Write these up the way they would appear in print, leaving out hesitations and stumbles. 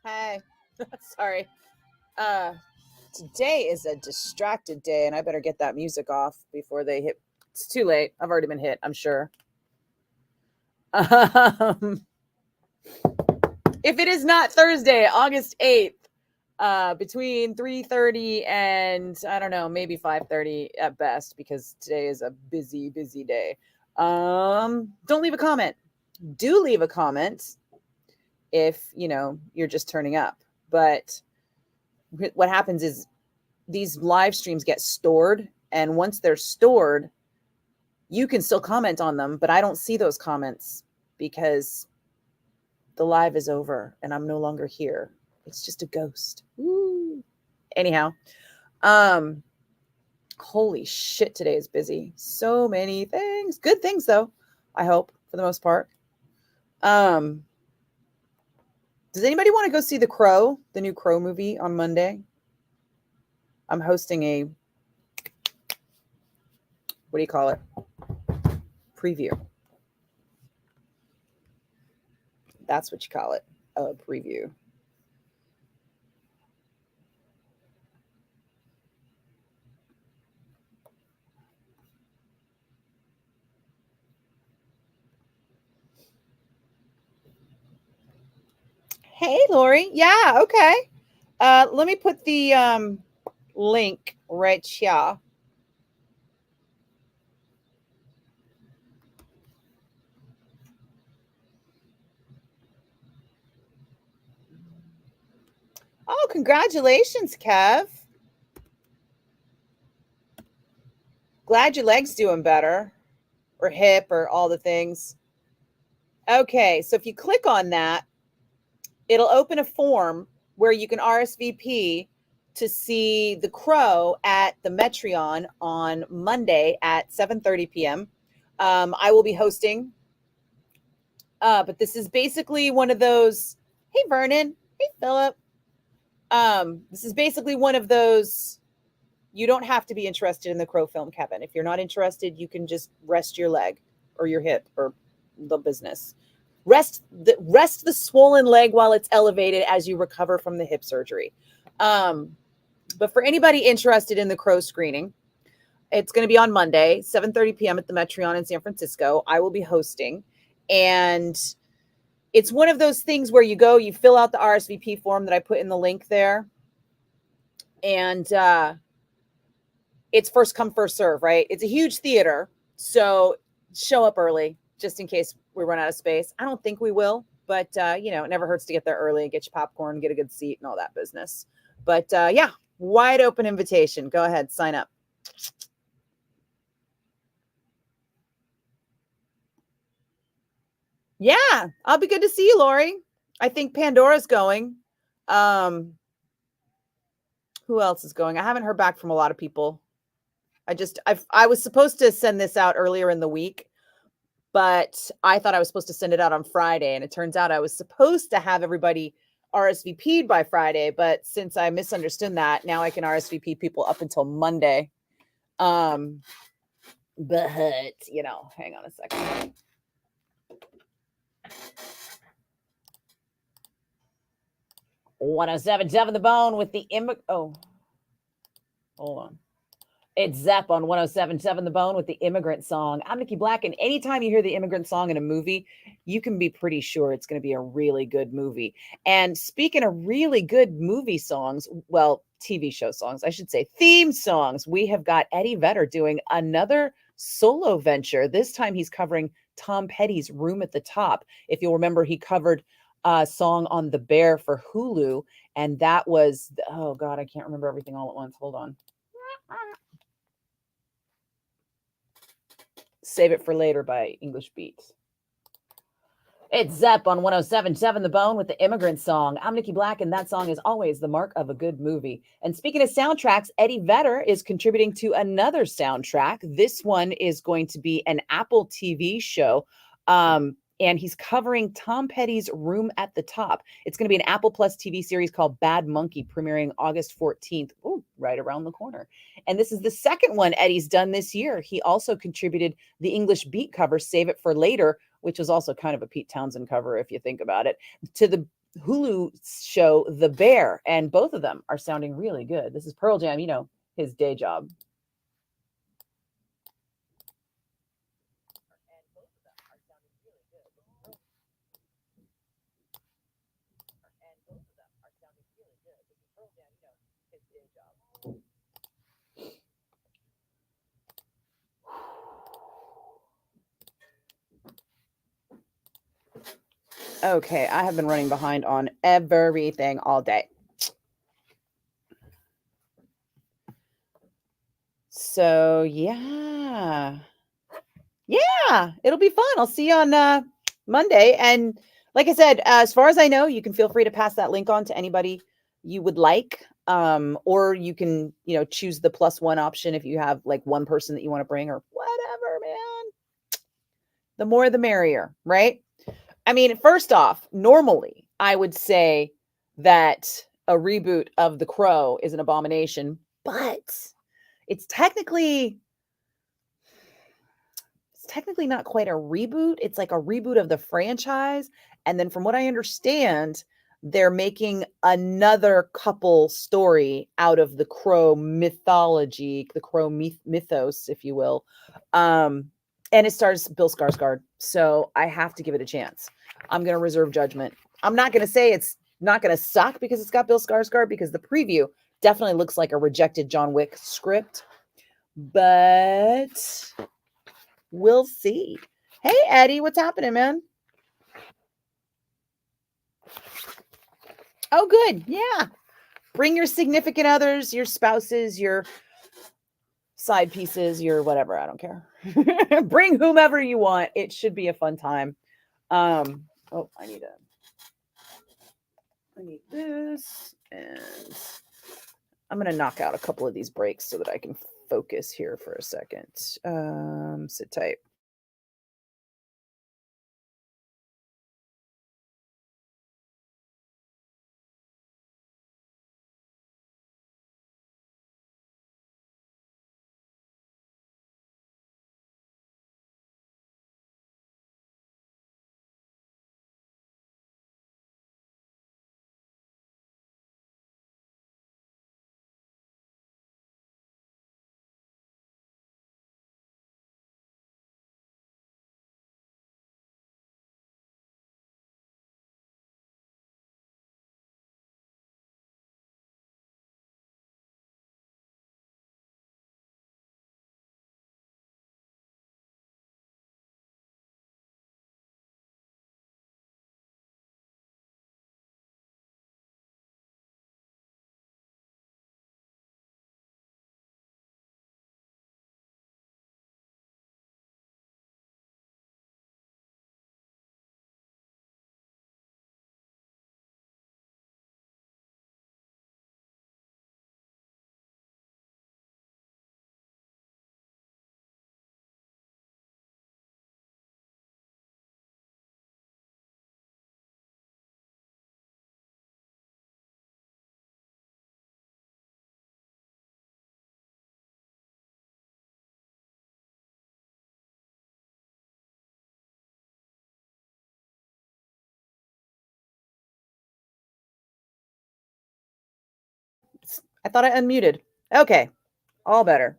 Hey. Sorry. Uh Today is a distracted day and I better get that music off before they hit. It's too late. I've already been hit, I'm sure. Um, if it is not Thursday, August 8th, between 3:30 and I don't know, maybe 5:30 at best, because today is a busy, busy day. Don't leave a comment. Do leave a comment if you're just turning up. But what happens is these live streams get stored, and once they're stored, you can still comment on them, but I don't see those comments because the live is over and I'm no longer here. It's just a ghost. Woo. Anyhow, um holy shit, today is busy. So many things. Good things though, I hope, for the most part. Does anybody want to go see The Crow, the new Crow movie, on Monday? I'm hosting a, what do you call it? Preview. That's what you call it. A preview. Hey, Lori. Yeah, okay. Let me put the link right here. Oh, congratulations, Kev. Glad your leg's doing better, or hip, or all the things. Okay, so if you click on that, it'll open a form where you can RSVP to see The Crow at the Metreon on Monday at 7:30 p.m. I will be hosting, but this is basically one of those. Hey, Vernon. Hey, Philip. This is basically one of those. You don't have to be interested in the Crow film, Kevin. If you're not interested, you can just rest your leg or your hip or the business. Rest the swollen leg while it's elevated as you recover from the hip surgery. But for anybody interested in the Crow screening, it's going to be on Monday, 7:30 p.m. at the Metreon in San Francisco. I will be hosting, and it's one of those things where you go, you fill out the RSVP form that I put in the link there, and it's first come, first serve, right? It's a huge theater, so show up early just in case we run out of space. I don't think we will, but it never hurts to get there early and get your popcorn, get a good seat, and all that business. But yeah, wide open invitation. Go ahead, sign up. Yeah, I'll be good to see you, Lori. I think Pandora's going. Who else is going? I haven't heard back from a lot of people. I was supposed to send this out earlier in the week, but I thought I was supposed to send it out on Friday, and it turns out I was supposed to have everybody RSVP'd by Friday, but since I misunderstood that, now I can RSVP people up until Monday. But hang on a second. Hold on. It's Zepp on 107.7 The Bone with the Immigrant Song. I'm Nikki Blakk, and anytime you hear the Immigrant Song in a movie, you can be pretty sure it's going to be a really good movie. And speaking of really good movie songs, well, TV show songs, I should say, theme songs, we have got Eddie Vedder doing another solo venture. This time he's covering Tom Petty's Room at the Top. If you'll remember, he covered a song on The Bear for Hulu, and that was, oh God, I can't remember everything all at once. Hold on. Save It for Later by English Beats. It's Zepp on 107.7 The Bone with the Immigrant Song. I'm Nikki Blakk, and that song is always the mark of a good movie. And speaking of soundtracks, Eddie Vedder is contributing to another soundtrack. This one is going to be an Apple TV show. And he's covering Tom Petty's Room at the Top. It's going to be an Apple Plus TV series called Bad Monkey, premiering August 14th. Ooh, right around the corner. And this is the second one Eddie's done this year. He also contributed the English Beat cover, Save It for Later, which was also kind of a Pete Townsend cover, if you think about it, to the Hulu show The Bear, and both of them are sounding really good. This is Pearl Jam, his day job. Okay, I have been running behind on everything all day. So, yeah, it'll be fun. I'll see you on Monday. And like I said, as far as I know, you can feel free to pass that link on to anybody you would like. Or you can, choose the +1 option if you have like one person that you want to bring or whatever, man. The more the merrier, right? I mean, first off, normally I would say that a reboot of The Crow is an abomination, but it's technically not quite a reboot. It's like a reboot of the franchise. And then from what I understand, they're making another couple story out of the Crow mythology, the Crow mythos, if you will. And it stars Bill Skarsgård. So I have to give it a chance. I'm going to reserve judgment. I'm not going to say it's not going to suck because it's got Bill Skarsgård, because the preview definitely looks like a rejected John Wick script. But we'll see. Hey, Eddie, what's happening, man? Oh, good. Yeah. Bring your significant others, your spouses, your side pieces, your whatever. I don't care. Bring whomever you want. It should be a fun time. Oh, I need this, and I'm going to knock out a couple of these breaks so that I can focus here for a second. Sit tight. I thought I unmuted. Okay. All better.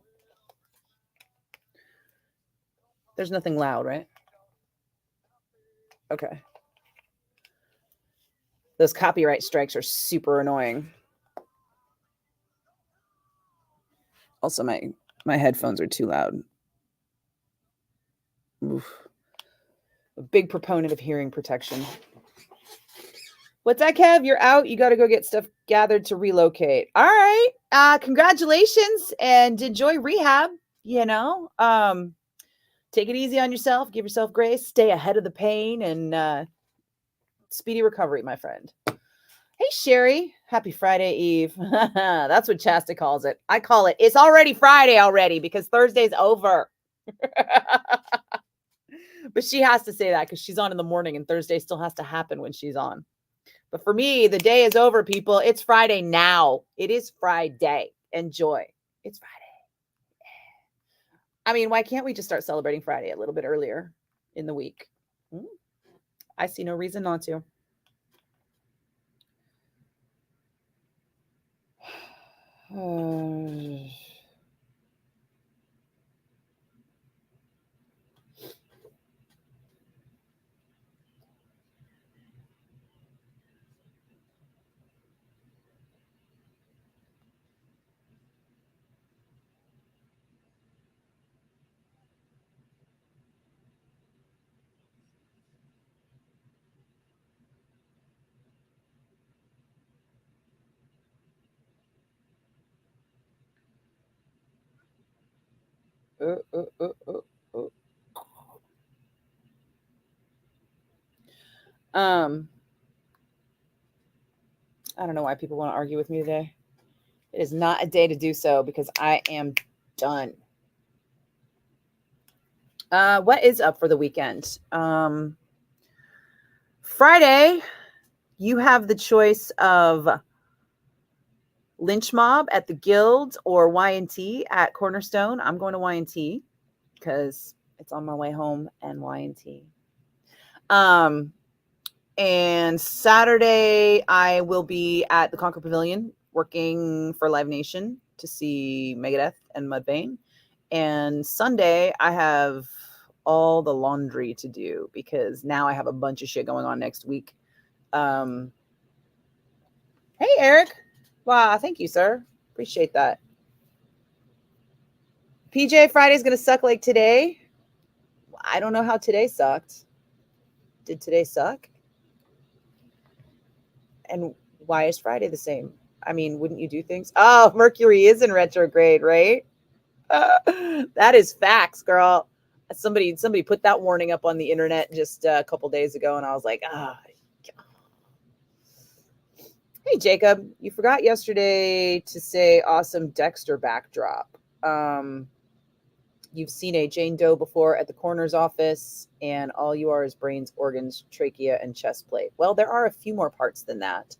There's nothing loud, right? Okay. Those copyright strikes are super annoying. Also, my headphones are too loud. Oof. A big proponent of hearing protection. What's that, Kev? You're out. You got to go get stuff gathered to relocate. All right. Congratulations and enjoy rehab. Take it easy on yourself. Give yourself grace. Stay ahead of the pain and speedy recovery, my friend. Hey, Sherry. Happy Friday Eve. That's what Shasta calls it. I call it, it's already Friday already because Thursday's over. But she has to say that because she's on in the morning and Thursday still has to happen when she's on. But for me, the day is over, people. It's Friday now. It is Friday. Enjoy. It's Friday. I mean, why can't we just start celebrating Friday a little bit earlier in the week? I see no reason not to. I don't know why people want to argue with me today. It is not a day to do so because I am done. What is up for the weekend? Friday, you have the choice of Lynch Mob at the Guild or Y&T at Cornerstone. I'm going to Y&T because it's on my way home and Y&T. And Saturday, I will be at the Concord Pavilion working for Live Nation to see Megadeth and Mudvayne. And Sunday, I have all the laundry to do because now I have a bunch of shit going on next week. Hey, Eric. Wow, thank you, sir. Appreciate that. PJ, Friday's going to suck like today. I don't know how today sucked. Did today suck? And why is Friday the same? I mean, wouldn't you do things? Oh, Mercury is in retrograde, right? That is facts, girl. Somebody put that warning up on the internet just a couple days ago, and I was like, Hey, Jacob, you forgot yesterday to say awesome Dexter backdrop. You've seen a Jane Doe before at the coroner's office, and all you are is brains, organs, trachea, and chest plate. Well, there are a few more parts than that.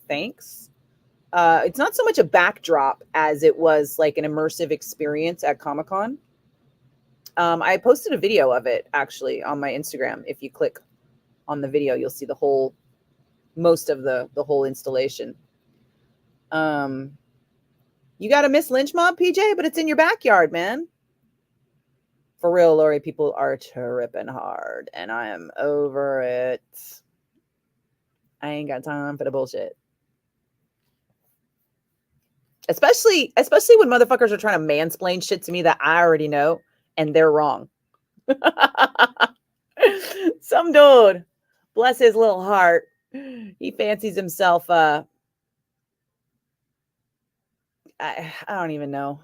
Thanks. It's not so much a backdrop as it was like an immersive experience at Comic-Con. I posted a video of it actually on my Instagram. If you click on the video, you'll see most of the whole installation. You got to miss Lynch Mob, PJ, but it's in your backyard, man. For real, Lori, people are tripping hard, and I am over it. I ain't got time for the bullshit. Especially when motherfuckers are trying to mansplain shit to me that I already know, and they're wrong. Some dude, bless his little heart, he fancies himself I don't even know.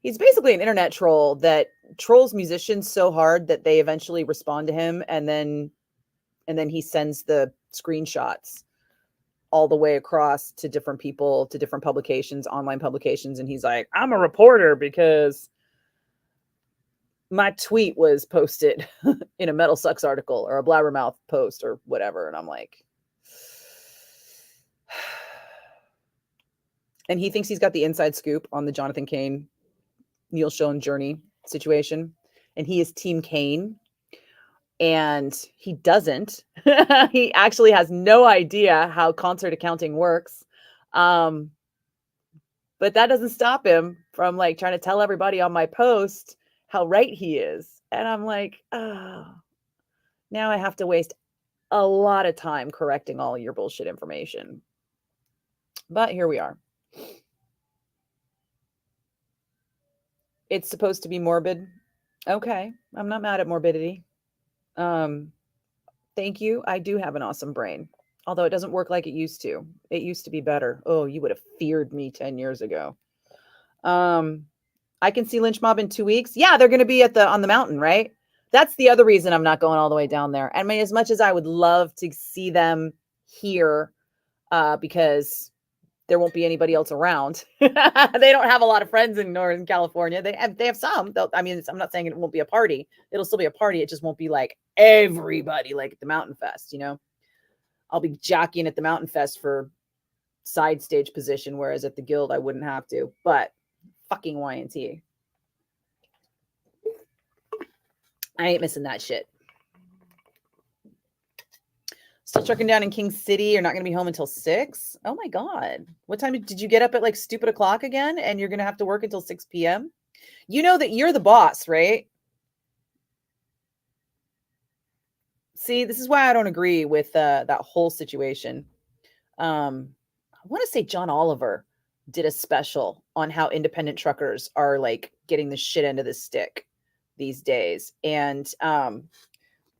He's basically an internet troll that trolls musicians so hard that they eventually respond to him, and then he sends the screenshots all the way across to different people, to different publications, online publications, and he's like, I'm a reporter because my tweet was posted in a Metal Sucks article or a Blabbermouth post or whatever, and I'm like, and he thinks he's got the inside scoop on the Jonathan Cain, Neil Schon Journey situation, and he is Team Cain, and he doesn't. He actually has no idea how concert accounting works, but that doesn't stop him from like trying to tell everybody on my post how right he is, and I'm like, oh, now I have to waste a lot of time correcting all your bullshit information, but here we are. It's supposed to be morbid. Okay, I'm not mad at morbidity. Thank you. I do have an awesome brain, although it doesn't work like it used to. It used to be better. Oh, you would have feared me 10 years ago. I can see Lynch Mob in 2 weeks. Yeah, they're going to be on the mountain, right? That's the other reason I'm not going all the way down there. I mean, as much as I would love to see them here, because there won't be anybody else around. They don't have a lot of friends in Northern California. They have some. I mean, I'm not saying it won't be a party. It'll still be a party. It just won't be like everybody like at the Mountain Fest, you know? I'll be jockeying at the Mountain Fest for side stage position, whereas at the Guild I wouldn't have to. But fucking Y&T. I ain't missing that shit. Still trucking down in King City. You're not going to be home until 6. Oh my God. What time did you get up at like stupid o'clock again? And you're going to have to work until 6 p.m. You know that you're the boss, right? See, this is why I don't agree with that whole situation. I want to say John Oliver did a special on how independent truckers are like getting the shit end of the stick these days. And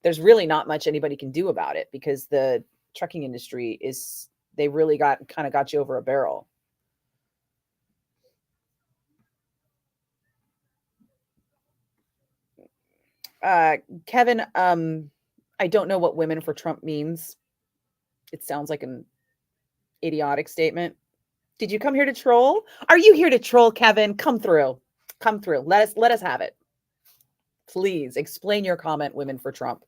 there's really not much anybody can do about it because the trucking industry they really got you over a barrel. Kevin, I don't know what women for Trump means. It sounds like an idiotic statement. Did you come here to troll? Are you here to troll, Kevin? Come through. Come through. Let us have it. Please explain your comment, women for Trump.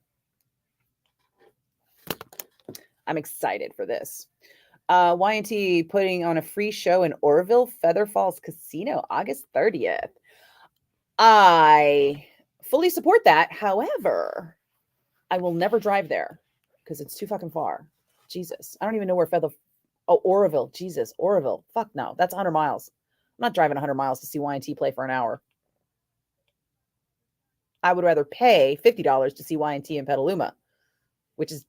I'm excited for this. YNT putting on a free show in Oroville Feather Falls Casino, August 30th. I fully support that. However, I will never drive there because it's too fucking far. Jesus. I don't even know where Oroville. Jesus. Oroville. Fuck no. That's 100 miles. I'm not driving 100 miles to see YNT play for an hour. I would rather pay $50 to see YNT in Petaluma, which is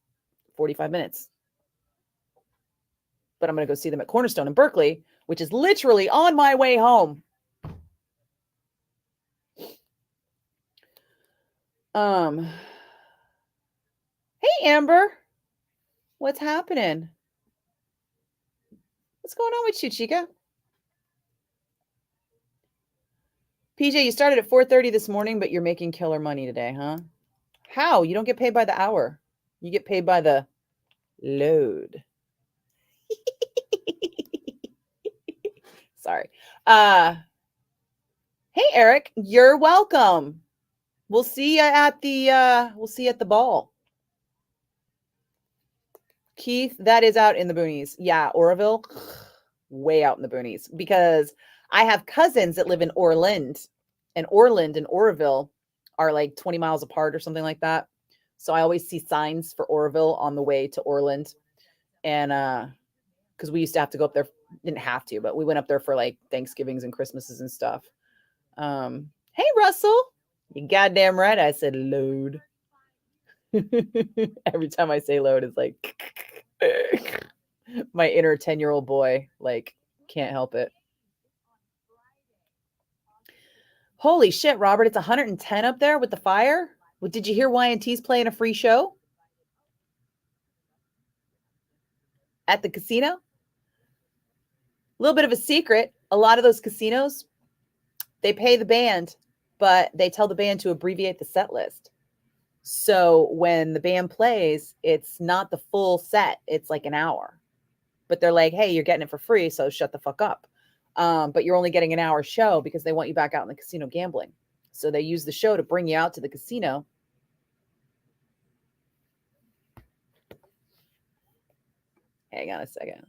45 minutes. But I'm going to go see them at Cornerstone in Berkeley, which is literally on my way home. Hey, Amber. What's happening? What's going on with you, Chica? PJ, you started at 4:30 this morning, but you're making killer money today, huh? How? You don't get paid by the hour. You get paid by the load. Sorry. Hey, Eric, you're welcome. We'll see you at the ball. Keith, that is out in the boonies. Yeah, Oroville, way out in the boonies because I have cousins that live in Orland, and Orland and Oroville are like 20 miles apart or something like that. So I always see signs for Oroville on the way to Orland. And because we used to have to go up there, didn't have to, but we went up there for like Thanksgivings and Christmases and stuff. Hey, Russell, you goddamn right. I said load. Every time I say load, it's like my inner 10-year-old boy, like, can't help it. Holy shit, Robert, it's 110 up there with the fire. Well, did you hear YNT's playing a free show at the casino? A little bit of a secret. A lot of those casinos, they pay the band, but they tell the band to abbreviate the set list. So when the band plays, it's not the full set. It's like an hour. But they're like, hey, you're getting it for free, so shut the fuck up. But you're only getting an hour show because they want you back out in the casino gambling. So they use the show to bring you out to the casino. Hang on a second.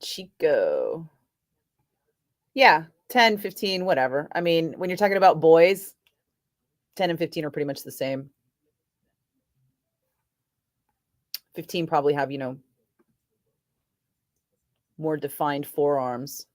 Chico. Yeah, 10, 15, whatever. I mean, when you're talking about boys, 10 and 15 are pretty much the same. 15 probably have, more defined forearms.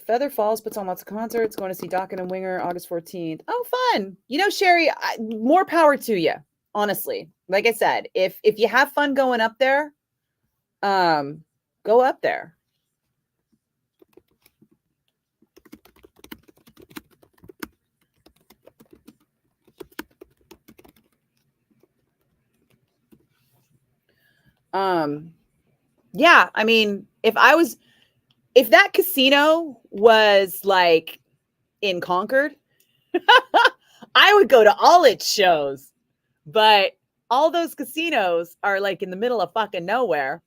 Feather Falls puts on lots of concerts. Going to see Dokken and Winger August 14th. Oh, fun. Sherry, more power to you. Honestly, like I said, if you have fun going up there, go up there. Yeah, I mean, if that casino was like in Concord, I would go to all its shows. But all those casinos are like in the middle of fucking nowhere.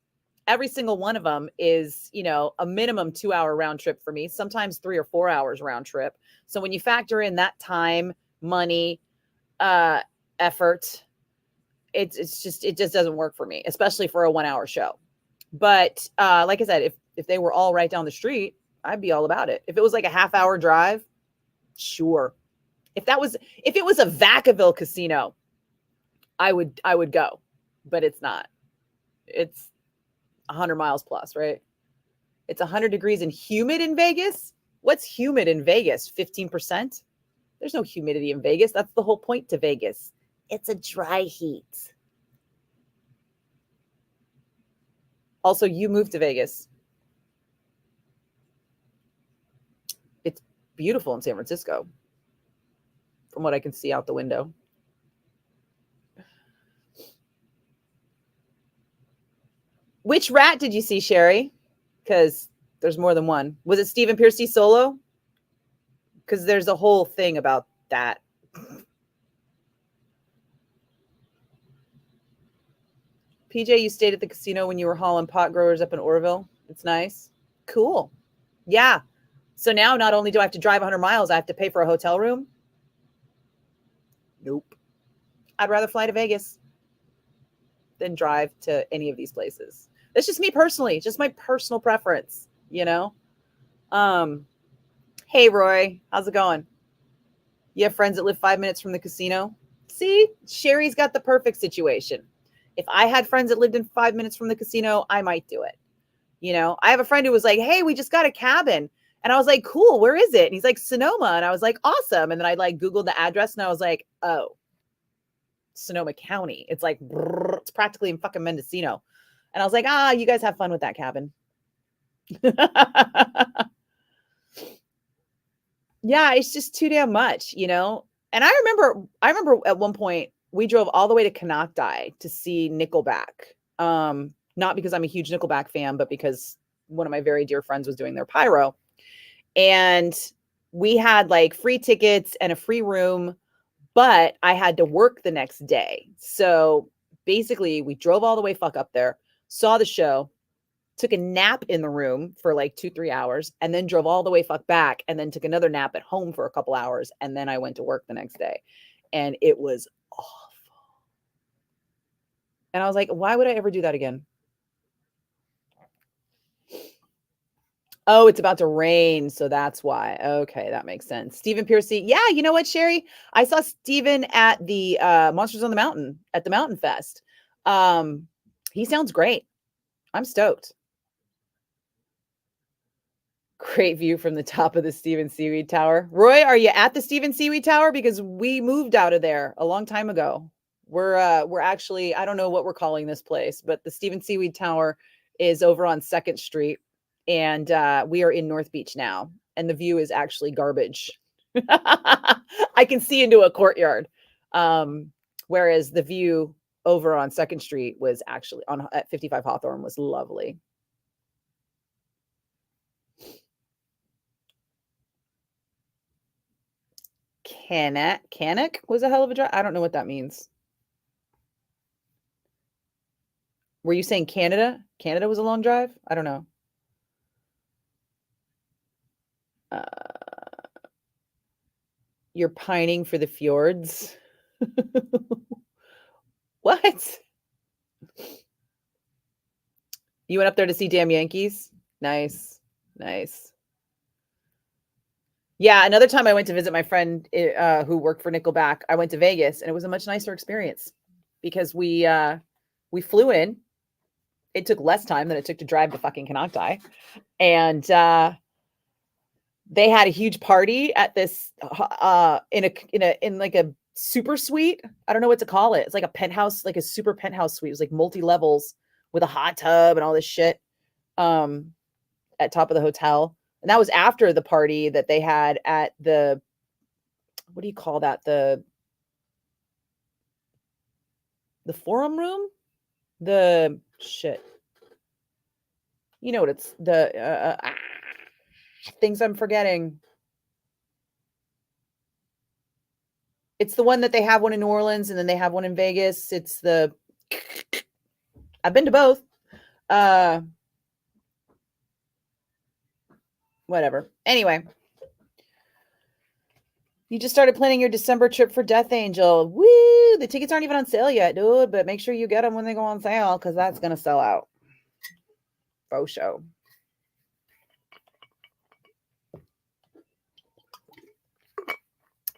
Every single one of them is, a minimum 2-hour round trip for me, sometimes 3 or 4 hours round trip. So when you factor in that time, money, effort, it just doesn't work for me, especially for a 1-hour show. But like I said, if they were all right down the street, I'd be all about it. If it was like a half-hour drive, sure. If it was a Vacaville casino, I would go, but it's not. It's 100 miles plus, right? It's 100 degrees and humid in Vegas. What's humid in Vegas? 15%? There's no humidity in Vegas. That's the whole point to Vegas. It's a dry heat. Also, you moved to Vegas. It's beautiful in San Francisco, from what I can see out the window. Which rat did you see, Sherry? Because there's more than one. Was it Stephen Piercy solo? Because there's a whole thing about that. PJ, you stayed at the casino when you were hauling pot growers up in Oroville. It's nice. Cool. Yeah. So now not only do I have to drive 100 miles, I have to pay for a hotel room. Nope. I'd rather fly to Vegas than drive to any of these places. That's just me personally, just my personal preference, Hey, Roy, how's it going? You have friends that live 5 minutes from the casino? See, Sherry's got the perfect situation. If I had friends that lived in 5 minutes from the casino, I might do it. I have a friend who was like, hey, we just got a cabin. And I was like, cool, where is it? And he's like, Sonoma. And I was like, awesome. And then I like Googled the address and I was like, oh, Sonoma County. It's like, it's practically in fucking Mendocino. And I was like, you guys have fun with that cabin. Yeah, it's just too damn much, And I remember at one point we drove all the way to Canocti to see Nickelback. Not because I'm a huge Nickelback fan, but because one of my very dear friends was doing their pyro. And we had like free tickets and a free room, but I had to work the next day. So basically we drove all the way fuck up there, saw the show, took a nap in the room for like 2-3 hours, and then drove all the way fuck back, and then took another nap at home for a couple hours. And then I went to work the next day, and it was awful. And I was like, why would I ever do that again? Oh, it's about to rain, so that's why. Okay, that makes sense. Stephen Piercy. Yeah, you know what, Sherry? I saw Stephen at the Monsters on the Mountain at the Mountain Fest. He sounds great. I'm stoked. Great view from the top of the Stephen Seaweed Tower. Roy, are you at the Stephen Seaweed Tower? Because we moved out of there a long time ago. We're actually, I don't know what we're calling this place, but the Stephen Seaweed Tower is over on 2nd Street. And we are in North Beach now. And the view is actually garbage. I can see into a courtyard. Whereas the view over on 2nd Street was actually at 55 Hawthorne was lovely. Canuck was a hell of a drive. I don't know what that means. Were you saying Canada? Canada was a long drive? I don't know. You're pining for the fjords. What? You went up there to see Damn Yankees? Nice. Yeah, another time I went to visit my friend who worked for Nickelback. I went to Vegas, and it was a much nicer experience because we flew in. It took less time than it took to drive to fucking Canocti, and they had a huge party at this in like a super suite. I don't know what to call it. It's like a penthouse, like a super penthouse suite. It was like multi-levels with a hot tub and all this shit at top of the hotel. And that was after the party that they had at the, what do you call that? The forum room? The Shit. You know what it's the things I'm forgetting. It's the one that they have one in New Orleans and then they have one in Vegas. It's the I've been to both. Whatever. Anyway. You just started planning your December trip for Death Angel. Woo! The tickets aren't even on sale yet, dude, but make sure you get them when they go on sale because that's going to sell out. Faux show.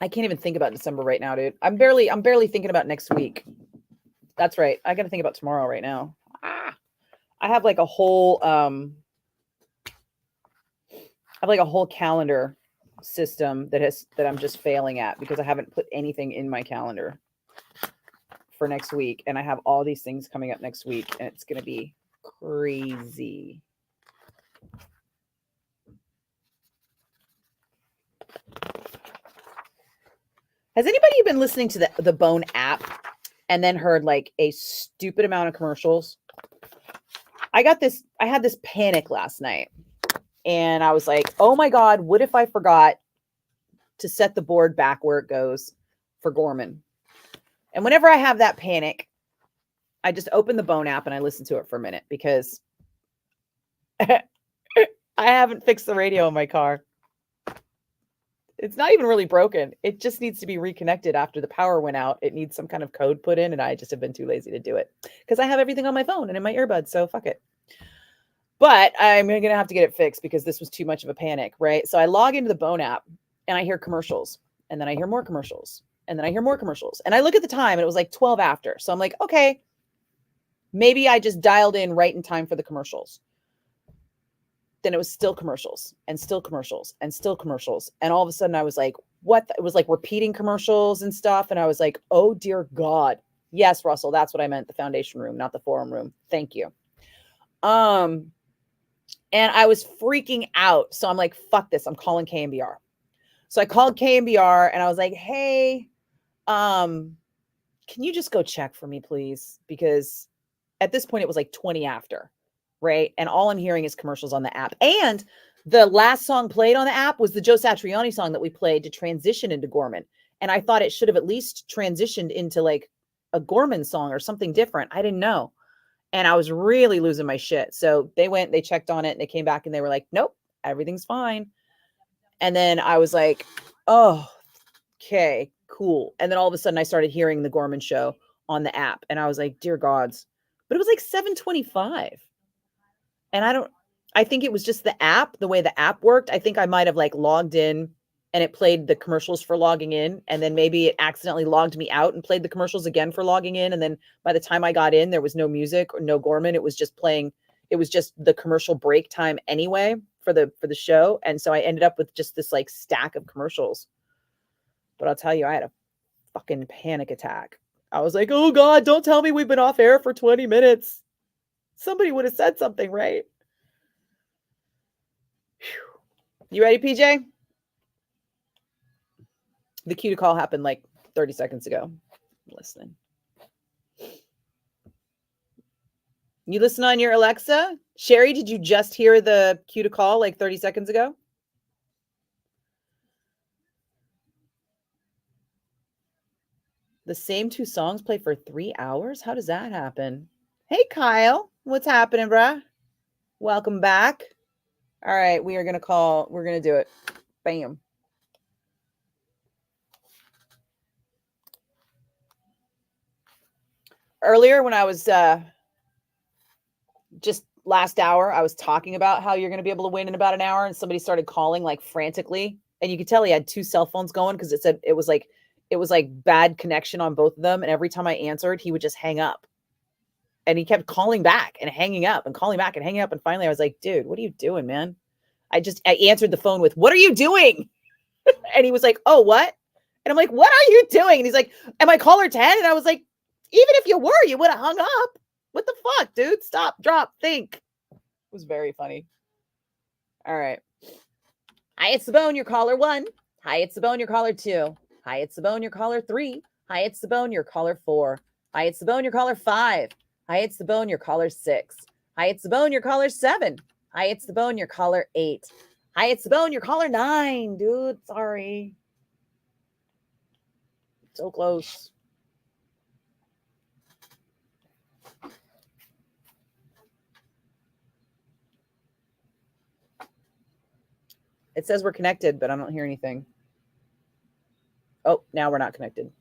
I can't even think about December right now, dude. I'm barely thinking about next week. That's right. I got to think about tomorrow right now. I have like a whole calendar system that I'm just failing at because I haven't put anything in my calendar for next week, and I have all these things coming up next week, and it's going to be crazy. Has anybody been listening to the Bone app and then heard like a stupid amount of commercials? I had this panic last night, and I was like, oh my God, what if I forgot to set the board back where it goes for Gorman? And whenever I have that panic, I just open the Bone app and I listen to it for a minute because I haven't fixed the radio in my car. It's not even really broken. It just needs to be reconnected after the power went out. It needs some kind of code put in, and I just have been too lazy to do it because I have everything on my phone and in my earbuds, so fuck it. But I'm going to have to get it fixed because this was too much of a panic, right? So I log into the Bone app and I hear commercials, and then I hear more commercials, and then I hear more commercials. And I look at the time and it was like 12 after. So I'm like, okay, maybe I just dialed in right in time for the commercials. Then it was still commercials and still commercials and still commercials. And all of a sudden I was like, what? It was like repeating commercials and stuff. And I was like, oh dear God. Yes, Russell, that's what I meant. The foundation room, not the forum room. Thank you. And I was freaking out. So I'm like, fuck this. I'm calling KMBR. So I called KMBR and I was like, hey, can you just go check for me, please? Because at this point it was like 20 after. Right. And all I'm hearing is commercials on the app. And the last song played on the app was the Joe Satriani song that we played to transition into Gorman. And I thought it should have at least transitioned into like a Gorman song or something different. I didn't know. And I was really losing my shit. So they checked on it and they came back and they were like, nope, everything's fine. And then I was like, oh, okay, cool. And then all of a sudden I started hearing the Gorman show on the app. And I was like, dear gods. But it was like 7:25. And I think it was just the app, the way the app worked. I think I might have like logged in and it played the commercials for logging in. And then maybe it accidentally logged me out and played the commercials again for logging in. And then by the time I got in, there was no music or no Gorman. It was just playing. It was just the commercial break time anyway for the show. And so I ended up with just this like stack of commercials. But I'll tell you, I had a fucking panic attack. I was like, oh God, don't tell me we've been off air for 20 minutes. Somebody would have said something, right? Whew. You ready, PJ? The cue to call happened like 30 seconds ago. I'm listening. You listen on your Alexa? Sherry, did you just hear the cue to call like 30 seconds ago? The same two songs play for 3 hours? How does that happen? Hey, Kyle. What's happening, bruh? Welcome back. All right, we're going to do it. Bam. Earlier when I was just last hour, I was talking about how you're going to be able to win in about an hour, and somebody started calling like frantically, and you could tell he had two cell phones going because it said it was like bad connection on both of them, and every time I answered, he would just hang up. And he kept calling back and hanging up and calling back and hanging up. And finally I was like, dude, what are you doing, man? I answered the phone with, what are you doing? And he was like, oh, what? And I'm like, what are you doing? And he's like, am I caller 10? And I was like, even if you were, you would have hung up. What the fuck, dude? Stop, drop, think. It was very funny. All right. Hi, it's the Bone, your caller 1. Hi, it's the Bone, your caller 2. Hi, it's the Bone, your caller 3. Hi, it's the Bone, your caller 4. Hi, it's the Bone, your caller 5. Hi, it's the bone. Your caller's 6. Hi, it's the bone. Your caller's 7. Hi, it's the bone. Your caller 8. Hi, it's the bone. Your caller 9. Dude, sorry. So close. It says we're connected, but I don't hear anything. Oh, now we're not connected.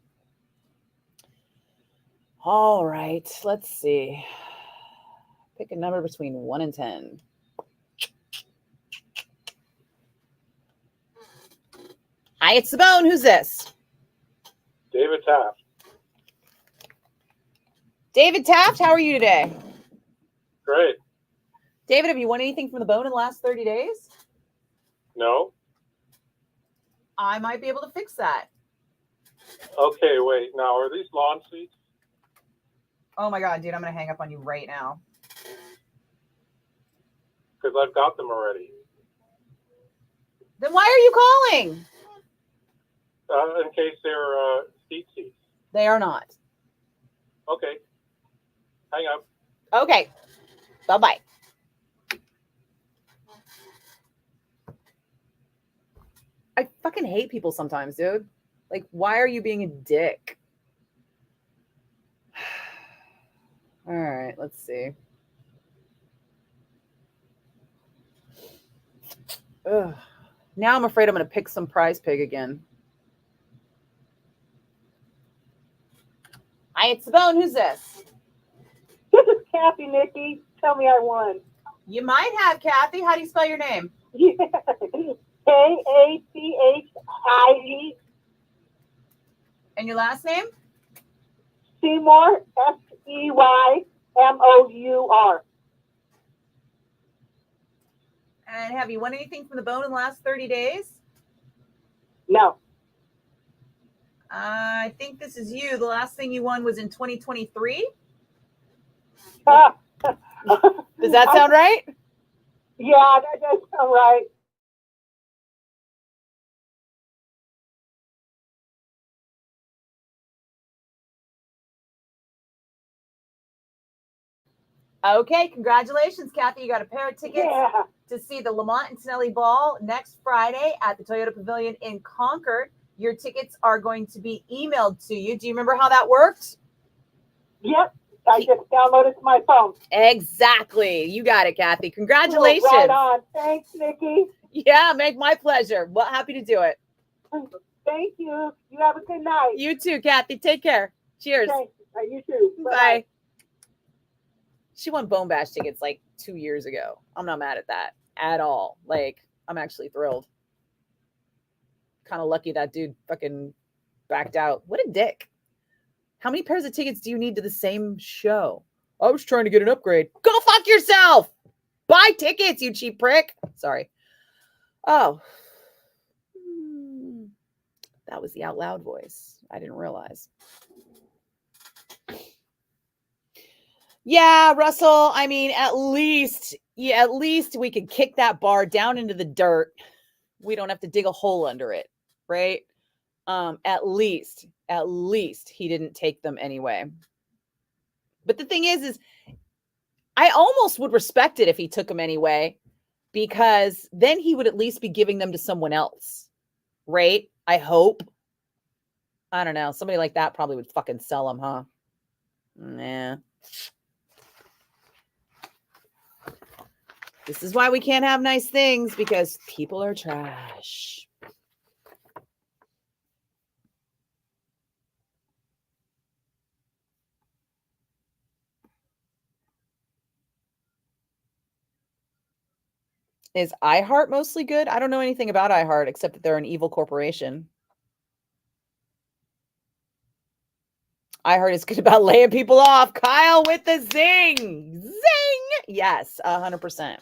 All right, let's see. Pick a number between 1 and 10. Hi, it's the bone. Who's this? David Taft. David Taft, how are you today? Great. David, have you won anything from the bone in the last 30 days? No? I might be able to fix that. Okay, wait. Now, are these lawn seats? Oh my God, dude, I'm going to hang up on you right now. Because I've got them already. Then why are you calling? In case they're seats. They are not. Okay. Hang up. Okay. Bye-bye. I fucking hate people sometimes, dude. Like, why are you being a dick? All right, let's see. Ugh. Now I'm afraid I'm going to pick some prize pig again. Hi, it's the bone. Who's this? This is Kathy, Nikki. Tell me I won. You might have, Kathy. How do you spell your name? Yeah. Kathie. And your last name? Seymour, Seymour. And have you won anything from the bone in the last 30 days? No. I think this is you. The last thing you won was in 2023. Does Does that sound right? Yeah, that does sound right. Okay, congratulations, Kathy. You got a pair of tickets to see the Lamont and Tinelli Ball next Friday at the Toyota Pavilion in Concord. Your tickets are going to be emailed to you. Do you remember how that worked? Yep. I just downloaded to my phone. Exactly. You got it, Kathy. Congratulations. Right on. Thanks, Nikki. Yeah, my pleasure. Well, happy to do it. Thank you. You have a good night. You too, Kathy. Take care. Cheers. Thanks. You too. Bye. She won Bone Bash tickets like 2 years ago. I'm not mad at that at all. Like, I'm actually thrilled. Kind of lucky that dude fucking backed out. What a dick. How many pairs of tickets do you need to the same show? I was trying to get an upgrade. Go fuck yourself. Buy tickets, you cheap prick. Sorry. Oh. That was the out loud voice. I didn't realize. Yeah, Russell. I mean, at least we could kick that bar down into the dirt. We don't have to dig a hole under it, right? At least he didn't take them anyway. But the thing is I almost would respect it if he took them anyway, because then he would at least be giving them to someone else, right? I hope. I don't know. Somebody like that probably would fucking sell them, huh? Nah. This is why we can't have nice things, because people are trash. Is iHeart mostly good? I don't know anything about iHeart except that they're an evil corporation. iHeart is good about laying people off. Kyle with the zing. Zing. Yes, 100%.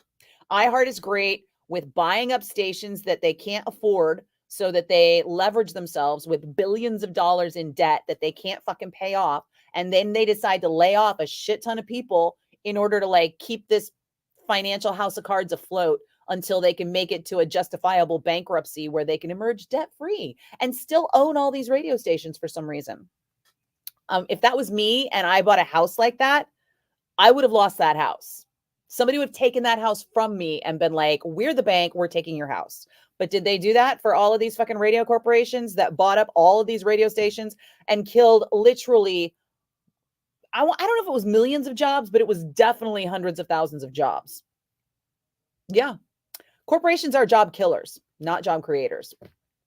iHeart is great with buying up stations that they can't afford so that they leverage themselves with billions of dollars in debt that they can't fucking pay off. And then they decide to lay off a shit ton of people in order to like keep this financial house of cards afloat until they can make it to a justifiable bankruptcy where they can emerge debt free and still own all these radio stations for some reason. If that was me and I bought a house like that, I would have lost that house. Somebody would have taken that house from me and been like, we're the bank, we're taking your house. But did they do that for all of these fucking radio corporations that bought up all of these radio stations and killed literally, I don't know if it was millions of jobs, but it was definitely hundreds of thousands of jobs. Yeah. Corporations are job killers, not job creators.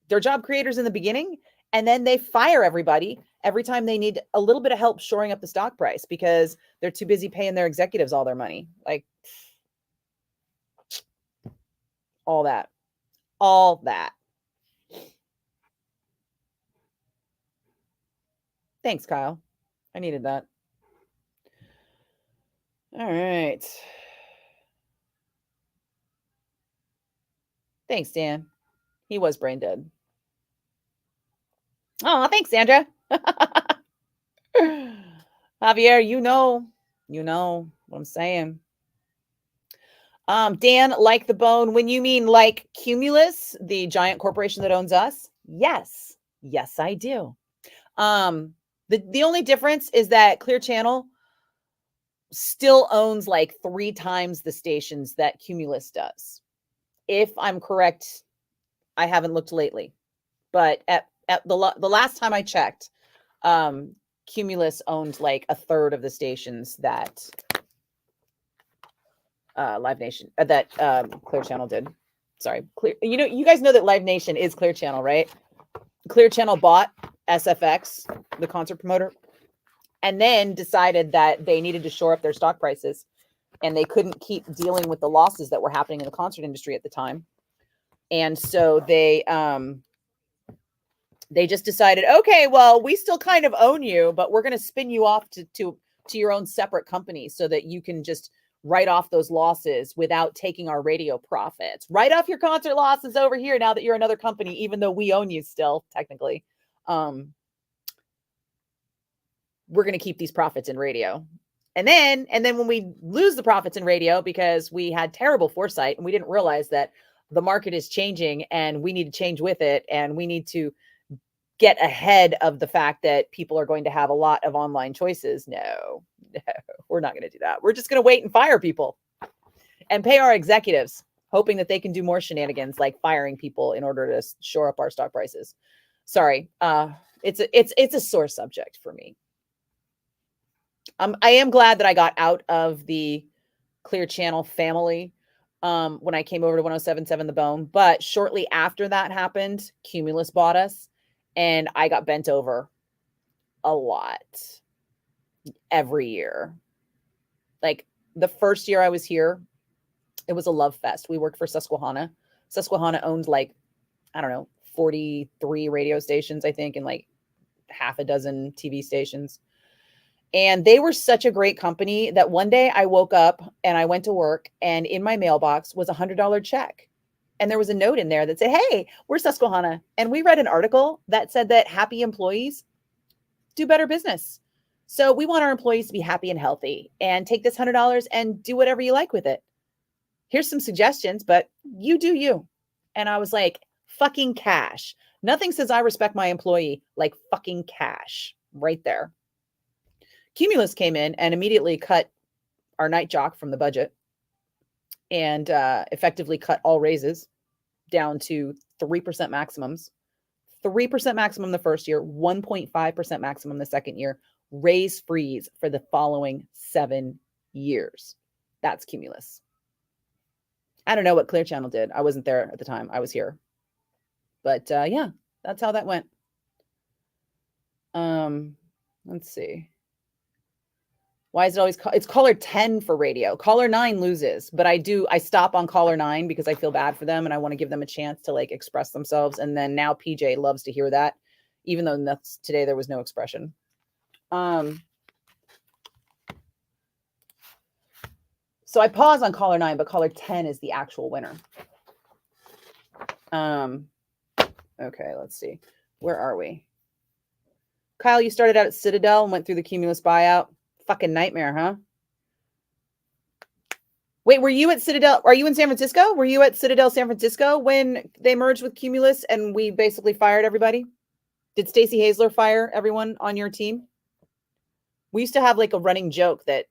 They're job creators in the beginning, and then they fire everybody every time they need a little bit of help shoring up the stock price because they're too busy paying their executives all their money. Like all that. Thanks, Kyle. I needed that. All right. Thanks, Dan. He was brain dead. Oh, thanks, Sandra. Javier, you know what I'm saying. Dan, like the bone, when you mean like Cumulus, the giant corporation that owns us, yes, I do. The only difference is that Clear Channel still owns like 3 times the stations that Cumulus does. If I'm correct, I haven't looked lately, but at the last time I checked, Cumulus owned like a third of the stations that Live Nation that Clear Channel did. Sorry, Clear. You guys know that Live Nation is Clear Channel, right? Clear Channel bought SFX, the concert promoter, and then decided that they needed to shore up their stock prices, and they couldn't keep dealing with the losses that were happening in the concert industry at the time. And so they just decided, okay, well, we still kind of own you, but we're going to spin you off to your own separate company so that you can just write off those losses without taking our radio profits. Write off your concert losses over here now that you're another company, even though we own you still, technically. We're going to keep these profits in radio. And then when we lose the profits in radio because we had terrible foresight and we didn't realize that the market is changing and we need to change with it, and we need to get ahead of the fact that people are going to have a lot of online choices. No, we're not going to do that. We're just going to wait and fire people and pay our executives, hoping that they can do more shenanigans like firing people in order to shore up our stock prices. Sorry. It's a sore subject for me. I am glad that I got out of the Clear Channel family when I came over to 107.7 The Bone. But shortly after that happened, Cumulus bought us, and I got bent over a lot every year. Like the first year I was here, it was a love fest. We worked for Susquehanna. Susquehanna owned like, I don't know, 43 radio stations, I think, and like half a dozen TV stations. And they were such a great company that one day I woke up and I went to work, and in my mailbox was $100 check. And there was a note in there that said, hey, we're Susquehanna. And we read an article that said that happy employees do better business. So we want our employees to be happy and healthy, and take this $100 and do whatever you like with it. Here's some suggestions, but you do you. And I was like, fucking cash. Nothing says I respect my employee like fucking cash right there. Cumulus came in and immediately cut our night jock from the budget and effectively cut all raises down to 3% maximums. 3% maximum the first year, 1.5% maximum the second year, raise freeze for the following 7 years. That's Cumulus. I don't know what Clear Channel did. I wasn't there at the time. I was here. But yeah, that's how that went. Let's see. Why is it always it's caller 10 for radio? Caller 9 loses, but I stop on caller 9 because I feel bad for them and I want to give them a chance to like express themselves. And then now PJ loves to hear that, even though today there was no expression. So I pause on caller 9, but caller 10 is the actual winner. Okay, let's see. Where are we? Kyle, you started out at Citadel and went through the Cumulus buyout. Fucking nightmare, huh? Wait, were you at Citadel? Are you in San Francisco? Were you at Citadel San Francisco when they merged with Cumulus and we basically fired everybody? Did Stacey Hazler fire everyone on your team? We used to have like a running joke that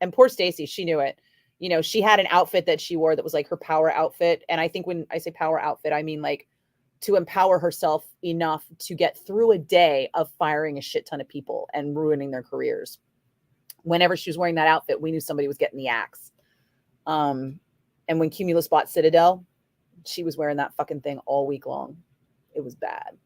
And poor Stacy, she knew it. You know, she had an outfit that she wore that was like her power outfit. And I think when I say power outfit, I mean like to empower herself enough to get through a day of firing a shit ton of people and ruining their careers. Whenever she was wearing that outfit, we knew somebody was getting the axe. And when Cumulus bought Citadel, she was wearing that fucking thing all week long. It was bad.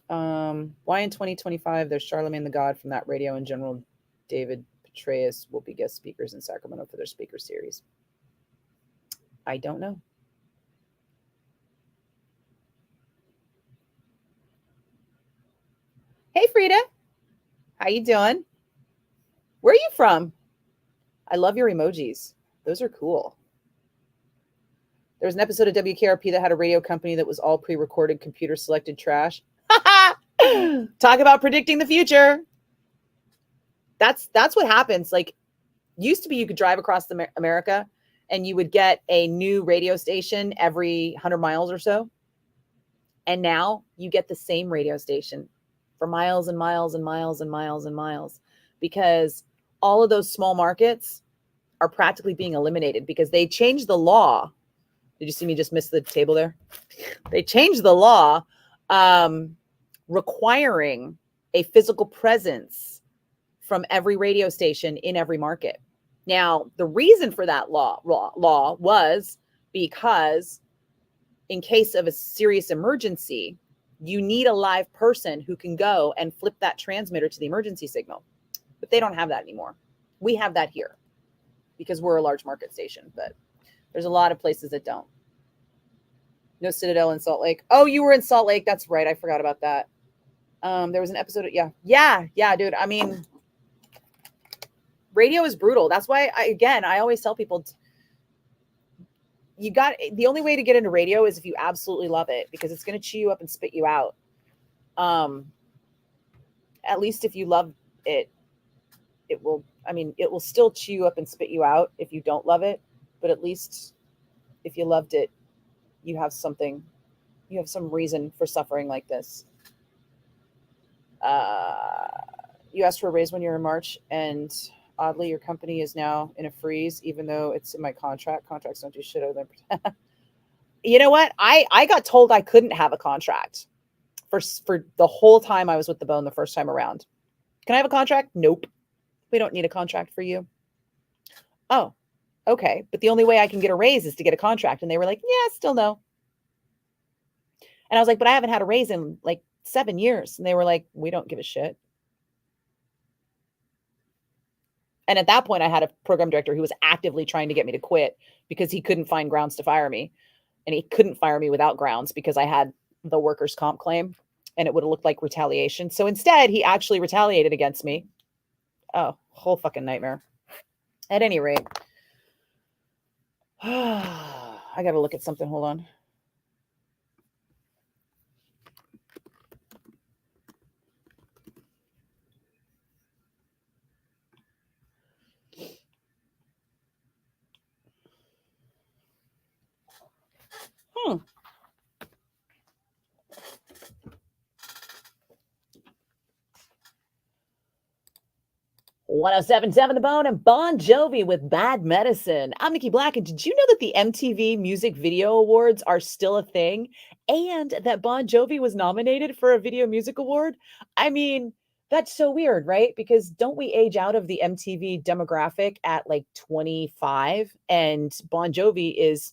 Why in 2025 there's Charlemagne the God from that radio and General David Petraeus will be guest speakers in Sacramento for their speaker series? I don't know. Hey Frida, how you doing? Where are you from? I love your emojis. Those are cool. There was an episode of WKRP that had a radio company that was all pre-recorded computer selected trash. Talk about predicting the future. That's what happens. Like, used to be you could drive across America and you would get a new radio station every 100 miles or so. And now you get the same radio station for miles and miles and miles and miles and miles, because all of those small markets are practically being eliminated because they changed the law. Did you see me just miss the table there? They changed the law requiring a physical presence from every radio station in every market. Now, the reason for that law was because in case of a serious emergency, you need a live person who can go and flip that transmitter to the emergency signal. But they don't have that anymore. We have that here because we're a large market station, but there's a lot of places that don't. No Citadel in Salt Lake. Oh, you were in Salt Lake. That's right. I forgot about that. There was an episode. Yeah, dude. I mean, radio is brutal. That's why I always tell people the only way to get into radio is if you absolutely love it, because it's going to chew you up and spit you out. At least if you love it, it will still chew you up and spit you out if you don't love it. But at least if you loved it, you have some reason for suffering like this. You asked for a raise when you were in March, and oddly, your company is now in a freeze, even though it's in my contract. Contracts don't do shit other than. You know what? I got told I couldn't have a contract for the whole time I was with the Bone the first time around. Can I have a contract? Nope. We don't need a contract for you. Oh, okay. But the only way I can get a raise is to get a contract. And they were like, yeah, still no. And I was like, but I haven't had a raise in like 7 years. And they were like, we don't give a shit. And at that point, I had a program director who was actively trying to get me to quit because he couldn't find grounds to fire me. And he couldn't fire me without grounds because I had the workers' comp claim and it would have looked like retaliation. So instead, he actually retaliated against me. Oh, whole fucking nightmare. At any rate, I got to look at something. Hold on. Hmm. 107.7 The Bone and Bon Jovi with Bad Medicine. I'm Nikki Blakk, and did you know that the MTV Music Video Awards are still a thing and that Bon Jovi was nominated for a Video Music Award? I mean, that's so weird, right? Because don't we age out of the MTV demographic at like 25, and Bon Jovi is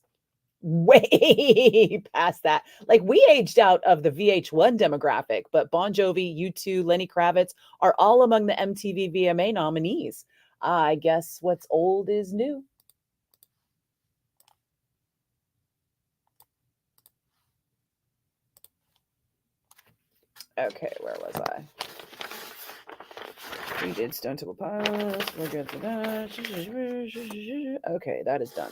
way past that. Like, we aged out of the VH1 demographic, but Bon Jovi, U2, Lenny Kravitz are all among the MTV VMA nominees. I guess what's old is new. Okay, where was I? We did Stone Temple Pilots. We're good for that. Okay, that is done.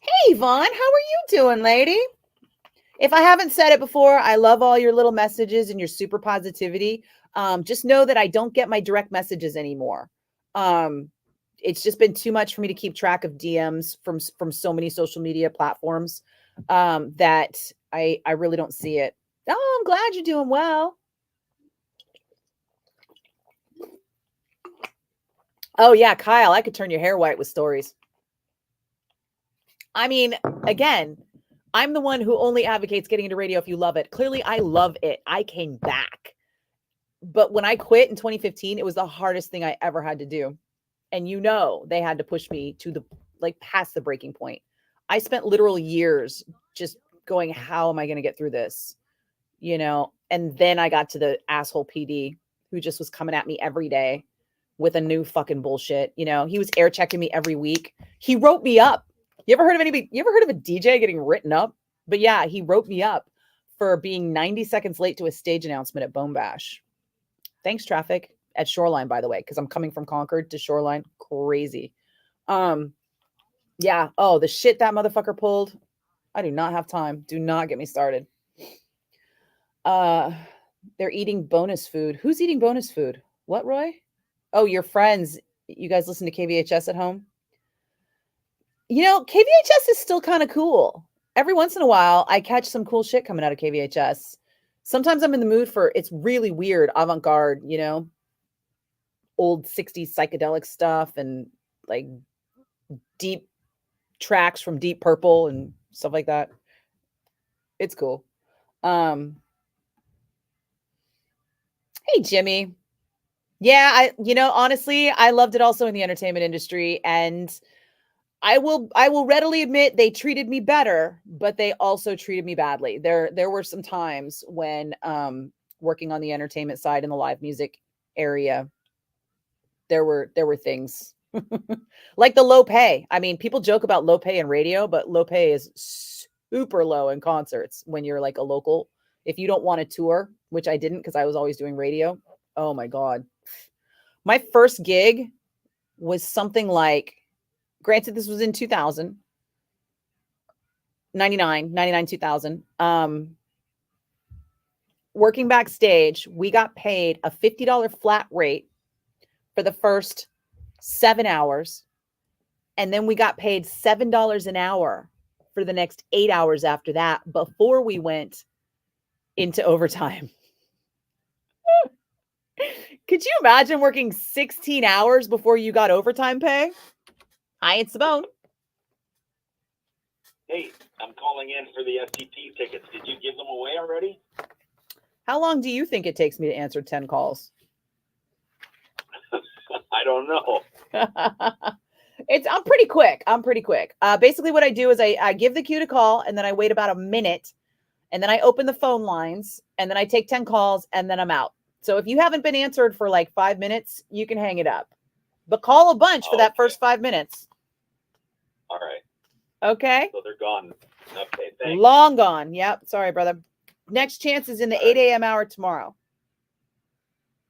Hey, Yvonne, how are you doing, lady? If I haven't said it before, I love all your little messages and your super positivity. Just know that I don't get my direct messages anymore. it's just been too much for me to keep track of DMs from so many social media platforms that I really don't see it. Oh, I'm glad you're doing well. Oh yeah, Kyle, I could turn your hair white with stories. I mean, again, I'm the one who only advocates getting into radio if you love it. Clearly, I love it. I came back. But when I quit in 2015, it was the hardest thing I ever had to do. And they had to push me to the past the breaking point. I spent literal years just going, how am I going to get through this? And then I got to the asshole PD who just was coming at me every day with a new fucking bullshit. He was air checking me every week. He wrote me up. You ever heard of a DJ getting written up? But yeah, he wrote me up for being 90 seconds late to a stage announcement at Bone Bash. Thanks, traffic at Shoreline, by the way, because I'm coming from Concord to Shoreline. Crazy. Yeah. Oh, the shit that motherfucker pulled. I do not have time. Do not get me started. They're eating bonus food. Who's eating bonus food? What, Roy? Oh, your friends. You guys listen to KVHS at home? KVHS is still kind of cool. Every once in a while, I catch some cool shit coming out of KVHS. Sometimes I'm in the mood for, it's really weird, avant-garde, old 60s psychedelic stuff and like deep tracks from Deep Purple and stuff like that. It's cool. Hey, Jimmy. Yeah, honestly, I loved it also in the entertainment industry, and I will readily admit they treated me better, but they also treated me badly. There were some times when working on the entertainment side in the live music area, there were things like the low pay. I mean, people joke about low pay in radio, but low pay is super low in concerts when you're like a local. If you don't want to tour, which I didn't because I was always doing radio. Oh my God. My first gig was something like, granted, this was in 2000, 99, 2000. Working backstage, we got paid a $50 flat rate for the first 7 hours. And then we got paid $7 an hour for the next 8 hours after that before we went into overtime. Could you imagine working 16 hours before you got overtime pay? Hi, it's Simone. Hey, I'm calling in for the FTP tickets. Did you give them away already? How long do you think it takes me to answer 10 calls? I don't know. I'm pretty quick. Basically what I do is I give the cue to call, and then I wait about a minute, and then I open the phone lines, and then I take 10 calls, and then I'm out. So if you haven't been answered for like 5 minutes, you can hang it up. But call a bunch for that first 5 minutes. All right. Okay. So they're gone. Okay, thanks. Long gone. Yep. Sorry, brother. Next chance is in the 8 a.m. hour tomorrow.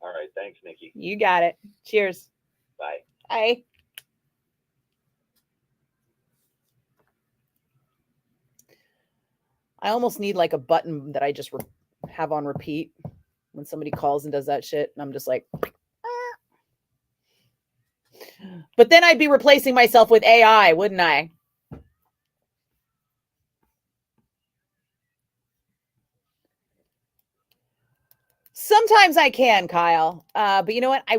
All right. Thanks, Nikki. You got it. Cheers. Bye. Bye. I almost need like a button that I just have on repeat when somebody calls and does that shit. And I'm just like, ah. But then I'd be replacing myself with AI, wouldn't I? Sometimes I can, Kyle. But you know what? I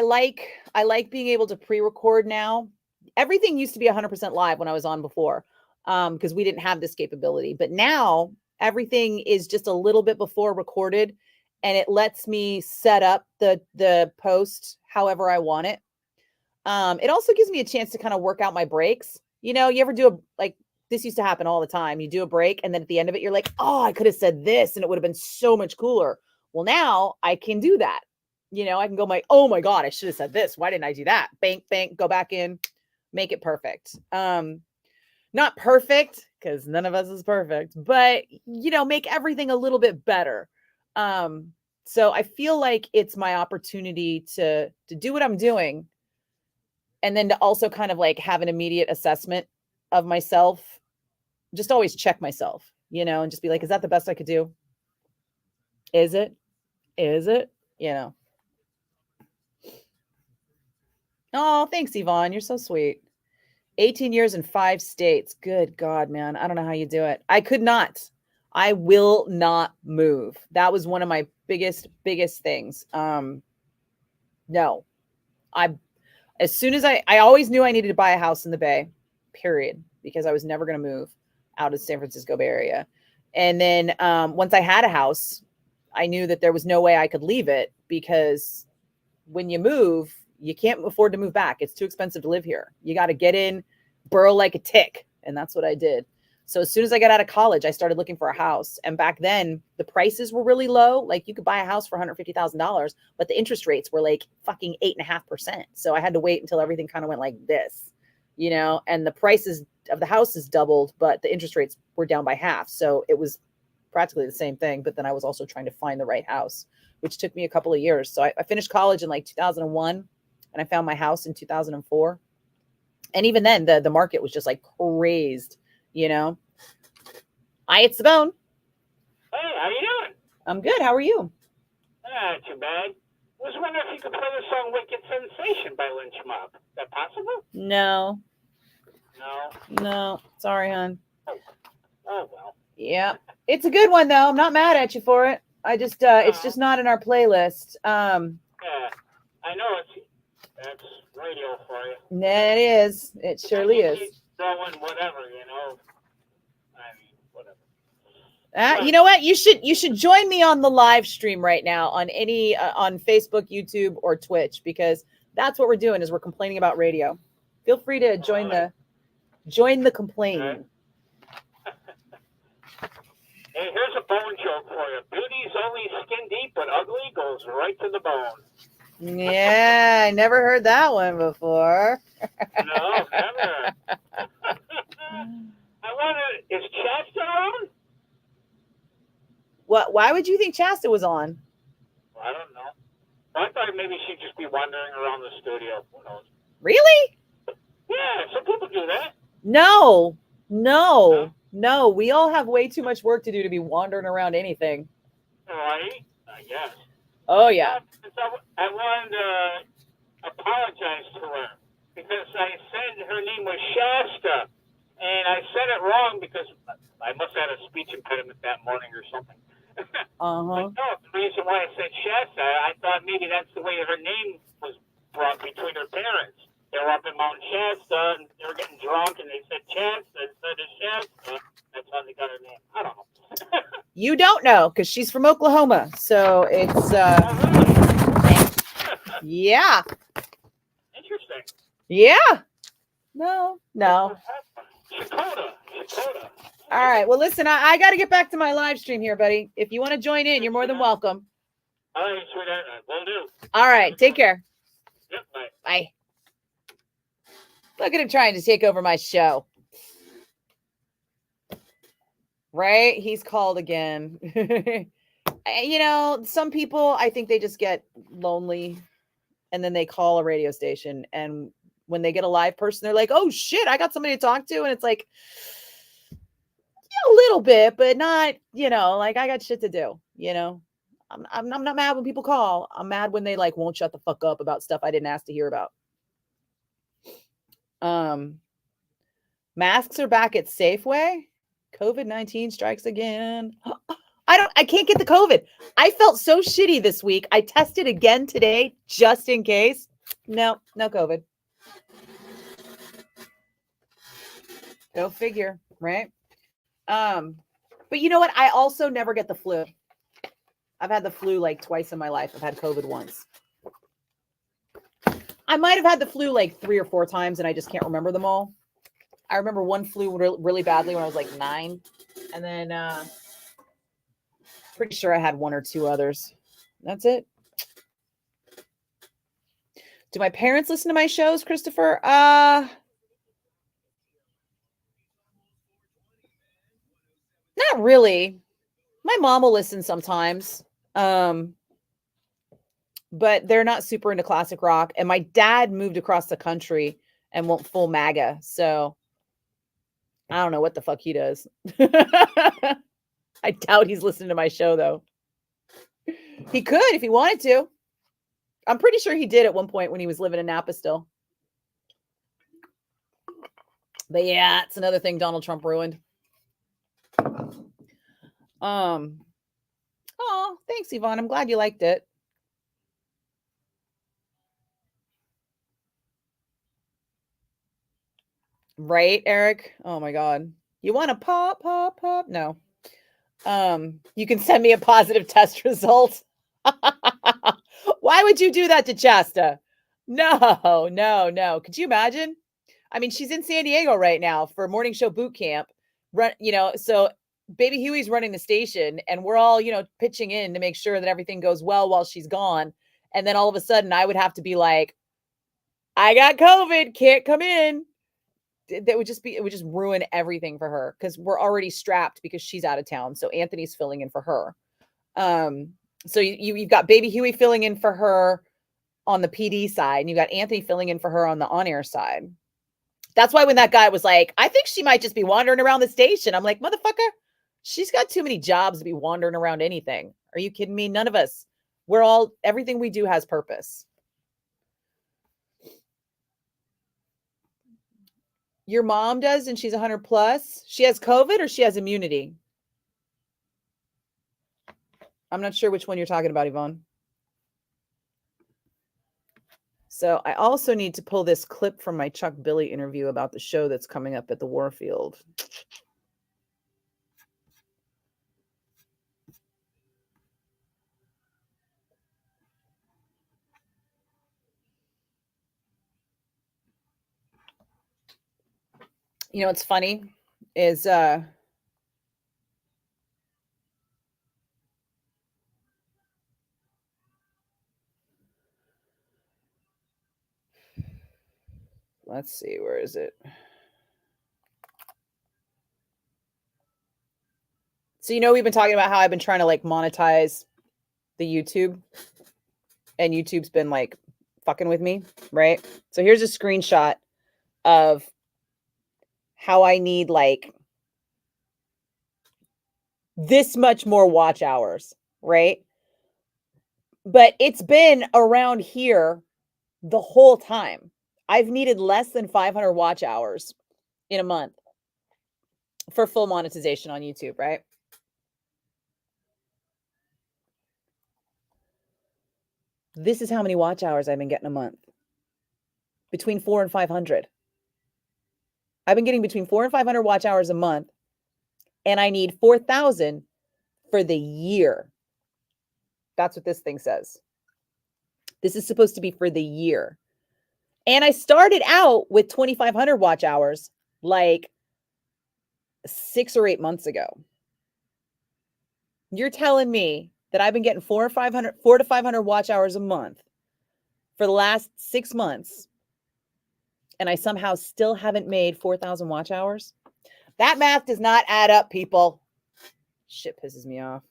like being able to pre-record now. Everything used to be 100% live when I was on before, because we didn't have this capability. But now everything is just a little bit before recorded, and it lets me set up the post however I want it. It also gives me a chance to kind of work out my breaks. You ever do this used to happen all the time. You do a break, and then at the end of it, you're like, oh, I could have said this, and it would have been so much cooler. Well, now I can do that. I can go oh my God, I should have said this. Why didn't I do that? Bank, go back in, make it perfect. Not perfect, because none of us is perfect, but make everything a little bit better. So I feel like it's my opportunity to do what I'm doing, and then to also kind of like have an immediate assessment of myself. Just always check myself, and just be like, is that the best I could do? Is it? Oh, thanks, Yvonne. You're so sweet. 18 years in 5 states. Good God, man. I don't know how you do it. I could not. I will not move. That was one of my biggest things. No. I as soon as I always knew I needed to buy a house in the Bay, period, because I was never going to move out of San Francisco Bay Area. And then once I had a house, I knew that there was no way I could leave it, because when you move, you can't afford to move back. It's too expensive to live here. You got to get in, burrow like a tick. And that's what I did. So as soon as I got out of college, I started looking for a house. And back then the prices were really low. Like you could buy a house for $150,000, but the interest rates were like fucking 8.5%. So I had to wait until everything kind of went like this, you know, and the prices of the houses doubled, but the interest rates were down by half. So it was practically the same thing. But then I was also trying to find the right house, which took me a couple of years. So I finished college in like 2001 and I found my house in 2004. And even then the market was just like crazed, you know. Hi, it's the Bone. Hey, how you doing? I'm good. How are you? Not too bad. Was wondering if you could play the song Wicked Sensation by Lynch Mob. Is that possible? No. No? Sorry, hon. Oh, well. Yeah. It's a good one though. I'm not mad at you for it. I just it's just not in our playlist. Yeah, I know that's radio for you. It is. It surely You is. keep throwing whatever, you know. I mean, whatever. You know what? You should join me on the live stream right now on any on Facebook, YouTube, or Twitch, because that's what we're doing is we're complaining about radio. Feel free to join the complaining. Hey, here's a bone joke for you. Beauty's only skin deep, but ugly goes right to the bone. Yeah, I never heard that one before. No, never. I wonder, is Chasta on? What? Why would you think Chasta was on? I don't know. I thought maybe she'd just be wandering around the studio. Who knows? Really? Yeah, some people do that. No. We all have way too much work to do to be wandering around anything. Right? I guess. Oh yeah. I wanted to apologize to her because I said her name was Shasta, and I said it wrong because I must have had a speech impediment that morning or something. Uh-huh. But no, the reason why I said Shasta, I thought maybe that's the way her name was brought between her parents. They were up in Mount Shasta, and they were getting drunk, and they said Shasta instead of Shasta. That's how they got her name. I don't know. You don't know because she's from Oklahoma, so it's yeah. Interesting. Yeah. No. Dakota. All right. Well, listen, I got to get back to my live stream here, buddy. If you want to join in, you're more than welcome. All right, sweetheart. Will do. All right. Take care. Yep, bye. Bye. Look at him trying to take over my show. Right? He's called again. You know, some people, I think they just get lonely and then they call a radio station. And when they get a live person, they're like, oh shit, I got somebody to talk to. And it's like, yeah, a little bit, but not, you know, like I got shit to do, you know. I'm not mad when people call. I'm mad when they like won't shut the fuck up about stuff I didn't ask to hear about. Masks are back at Safeway. COVID-19 strikes again. I can't get the COVID. I felt so shitty this week. I tested again today just in case. No COVID. Go figure, right? But you know what? I also never get the flu. I've had the flu like twice in my life. I've had COVID once. I might have had the flu like 3 or 4 times and I just can't remember them all. I remember one flu really badly when I was like 9. And then pretty sure I had 1 or 2 others. That's it. Do my parents listen to my shows, Christopher? Not really. My mom will listen sometimes. But they're not super into classic rock. And my dad moved across the country and went full MAGA. So I don't know what the fuck he does. I doubt he's listening to my show, though. He could if he wanted to. I'm pretty sure he did at one point when he was living in Napa still. But yeah, it's another thing Donald Trump ruined. Oh, thanks, Yvonne. I'm glad you liked it. Right, Eric? Oh my God. You want to pop? No. You can send me a positive test result. Why would you do that to Shasta? No. Could you imagine? I mean, she's in San Diego right now for morning show boot camp. So baby Huey's running the station and we're all, pitching in to make sure that everything goes well while she's gone. And then all of a sudden I would have to be like, I got COVID, can't come in. It would just ruin everything for her because we're already strapped because she's out of town. So Anthony's filling in for her. So you've got baby Huey filling in for her on the PD side, and you got Anthony filling in for her on the on-air side. That's why when that guy was like, I think she might just be wandering around the station. I'm like, motherfucker, she's got too many jobs to be wandering around anything. Are you kidding me? None of us. Everything we do has purpose. Your mom does, and she's 100 plus. She has COVID or she has immunity? I'm not sure which one you're talking about, Yvonne. So I also need to pull this clip from my Chuck Billy interview about the show that's coming up at the Warfield. What's funny is let's see, where is it? So we've been talking about how I've been trying to monetize the YouTube, and YouTube's been fucking with me, right? So here's a screenshot of how I need this much more watch hours, right? But it's been around here the whole time. I've needed less than 500 watch hours in a month for full monetization on YouTube, right? This is how many watch hours I've been getting a month. Between 400 and 500. I've been getting between 400 and 500 watch hours a month, and I need 4,000 for the year. That's what this thing says. This is supposed to be for the year. And I started out with 2,500 watch hours 6 or 8 months ago. You're telling me that I've been getting 400 to 500 watch hours a month for the last 6 months, and I somehow still haven't made 4,000 watch hours? That math does not add up, people. Shit pisses me off.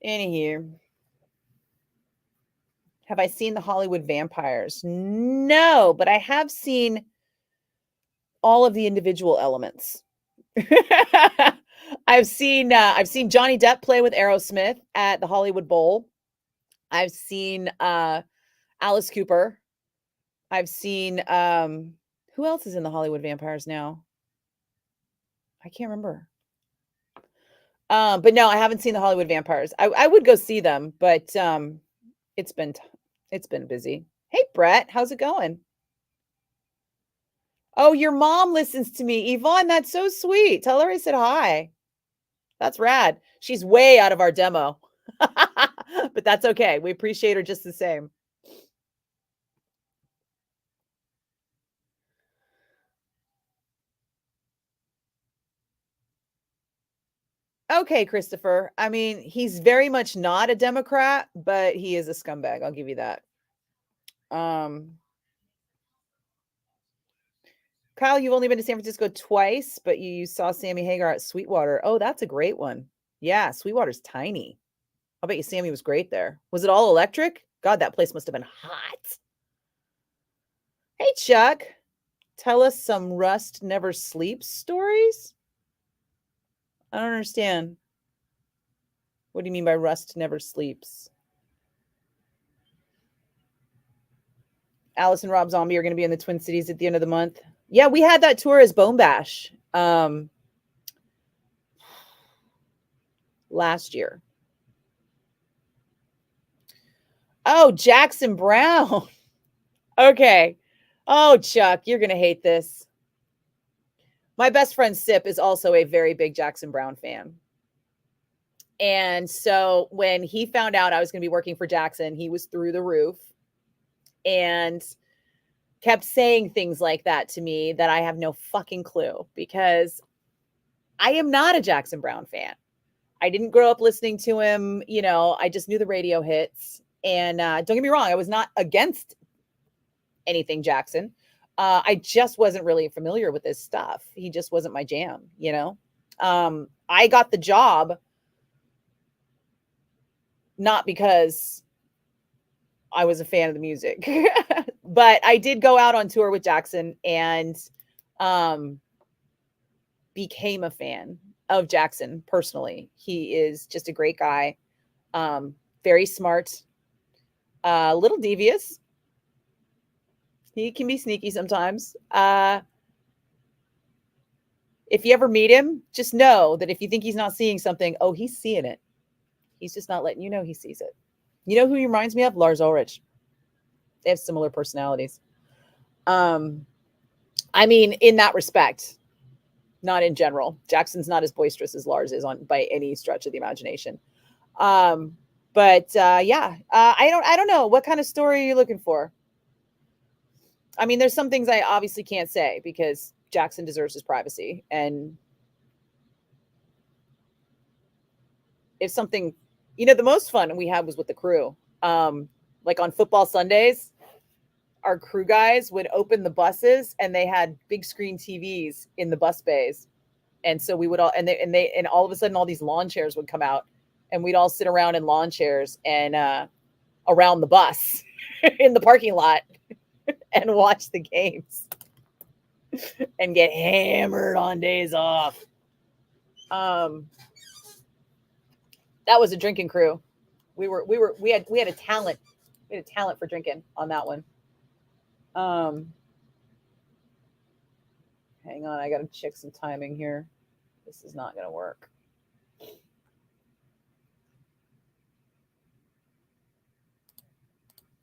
Anywho, have I seen the Hollywood Vampires? No, but I have seen all of the individual elements. I've seen Johnny Depp play with Aerosmith at the Hollywood Bowl. I've seen Alice Cooper. I've seen who else is in the Hollywood Vampires now? I can't remember. But no, I haven't seen the Hollywood Vampires. I would go see them, but it's been busy. Hey, Brett, how's it going? Oh, your mom listens to me. Yvonne, that's so sweet. Tell her I said hi. That's rad. She's way out of our demo, but that's okay. We appreciate her just the same. Okay, Christopher. I mean, he's very much not a Democrat, but he is a scumbag. I'll give you that. Kyle, you've only been to San Francisco twice, but you saw Sammy Hagar at Sweetwater. Oh, that's a great one. Yeah, Sweetwater's tiny. I'll bet you Sammy was great there. Was it all electric? God, that place must have been hot. Hey, Chuck. Tell us some Rust Never Sleeps stories. I don't understand. What do you mean by Rust never sleeps? Alice and Rob Zombie are going to be in the Twin Cities at the end of the month. Yeah, we had that tour as Bone Bash last year. Oh, Jackson Brown. Okay. Oh, Chuck, you're going to hate this. My best friend Sip is also a very big Jackson Brown fan. And so when he found out I was going to be working for Jackson, he was through the roof and kept saying things like that to me that I have no fucking clue, because I am not a Jackson Brown fan. I didn't grow up listening to him. You know, I just knew the radio hits. And don't get me wrong, I was not against anything Jackson. I just wasn't really familiar with his stuff. He just wasn't my jam, you know? I got the job not because I was a fan of the music, but I did go out on tour with Jackson and became a fan of Jackson personally. He is just a great guy, very smart, a little devious. He can be sneaky sometimes. If you ever meet him, just know that if you think he's not seeing something, oh, he's seeing it. He's just not letting you know he sees it. You know who he reminds me of? Lars Ulrich. They have similar personalities. I mean, in that respect, not in general. Jackson's not as boisterous as Lars is on by any stretch of the imagination. Yeah, I don't know. What kind of story are you looking for? I mean, there's some things I obviously can't say because Jackson deserves his privacy. And if something, you know, the most fun we had was with the crew. Like on football Sundays, our crew guys would open the buses and they had big screen TVs in the bus bays. And so we would all, and all of a sudden all these lawn chairs would come out and we'd all sit around in lawn chairs and around the bus in the parking lot and watch the games and get hammered on days off. That was a drinking crew. We had a talent. We had a talent for drinking on that one. Hang on, I got to check some timing here. This is not going to work.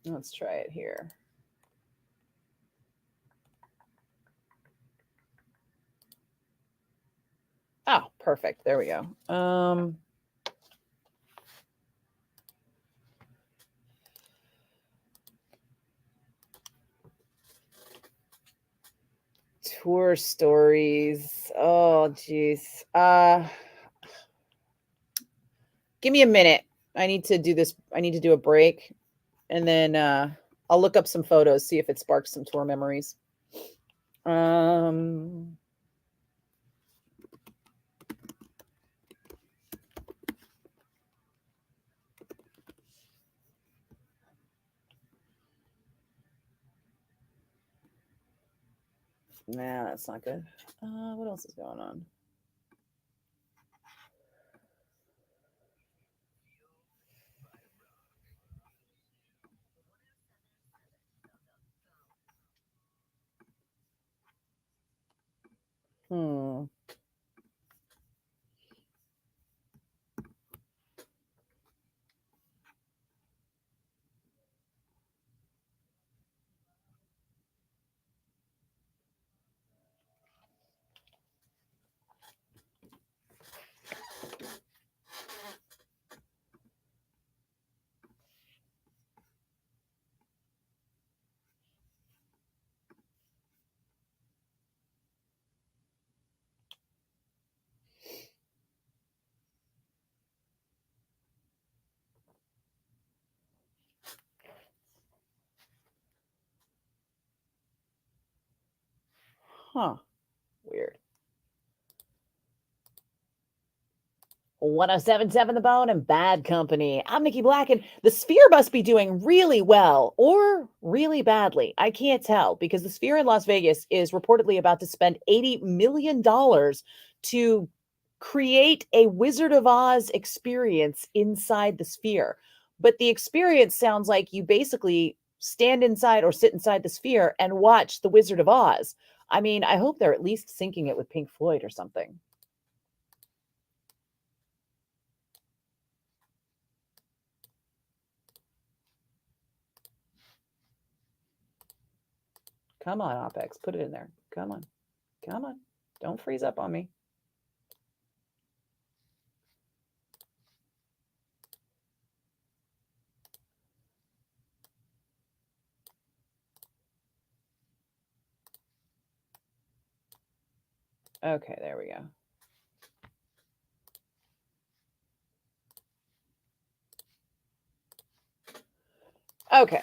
Let's try it here. Oh, perfect. There we go. Tour stories. Oh, geez. Give me a minute. I need to do this. I need to do a break. And then I'll look up some photos, see if it sparks some tour memories. Nah, that's not good. What else is going on? Huh. Weird. 1077 The Bone and Bad Company. I'm Nikki Blakk, and the Sphere must be doing really well or really badly. I can't tell because the Sphere in Las Vegas is reportedly about to spend $80 million to create a Wizard of Oz experience inside the sphere. But the experience sounds like you basically stand inside or sit inside the sphere and watch the Wizard of Oz. I mean, I hope they're at least syncing it with Pink Floyd or something. Come on, OpEx, put it in there. Come on. Come on. Don't freeze up on me. Okay, there we go. Okay.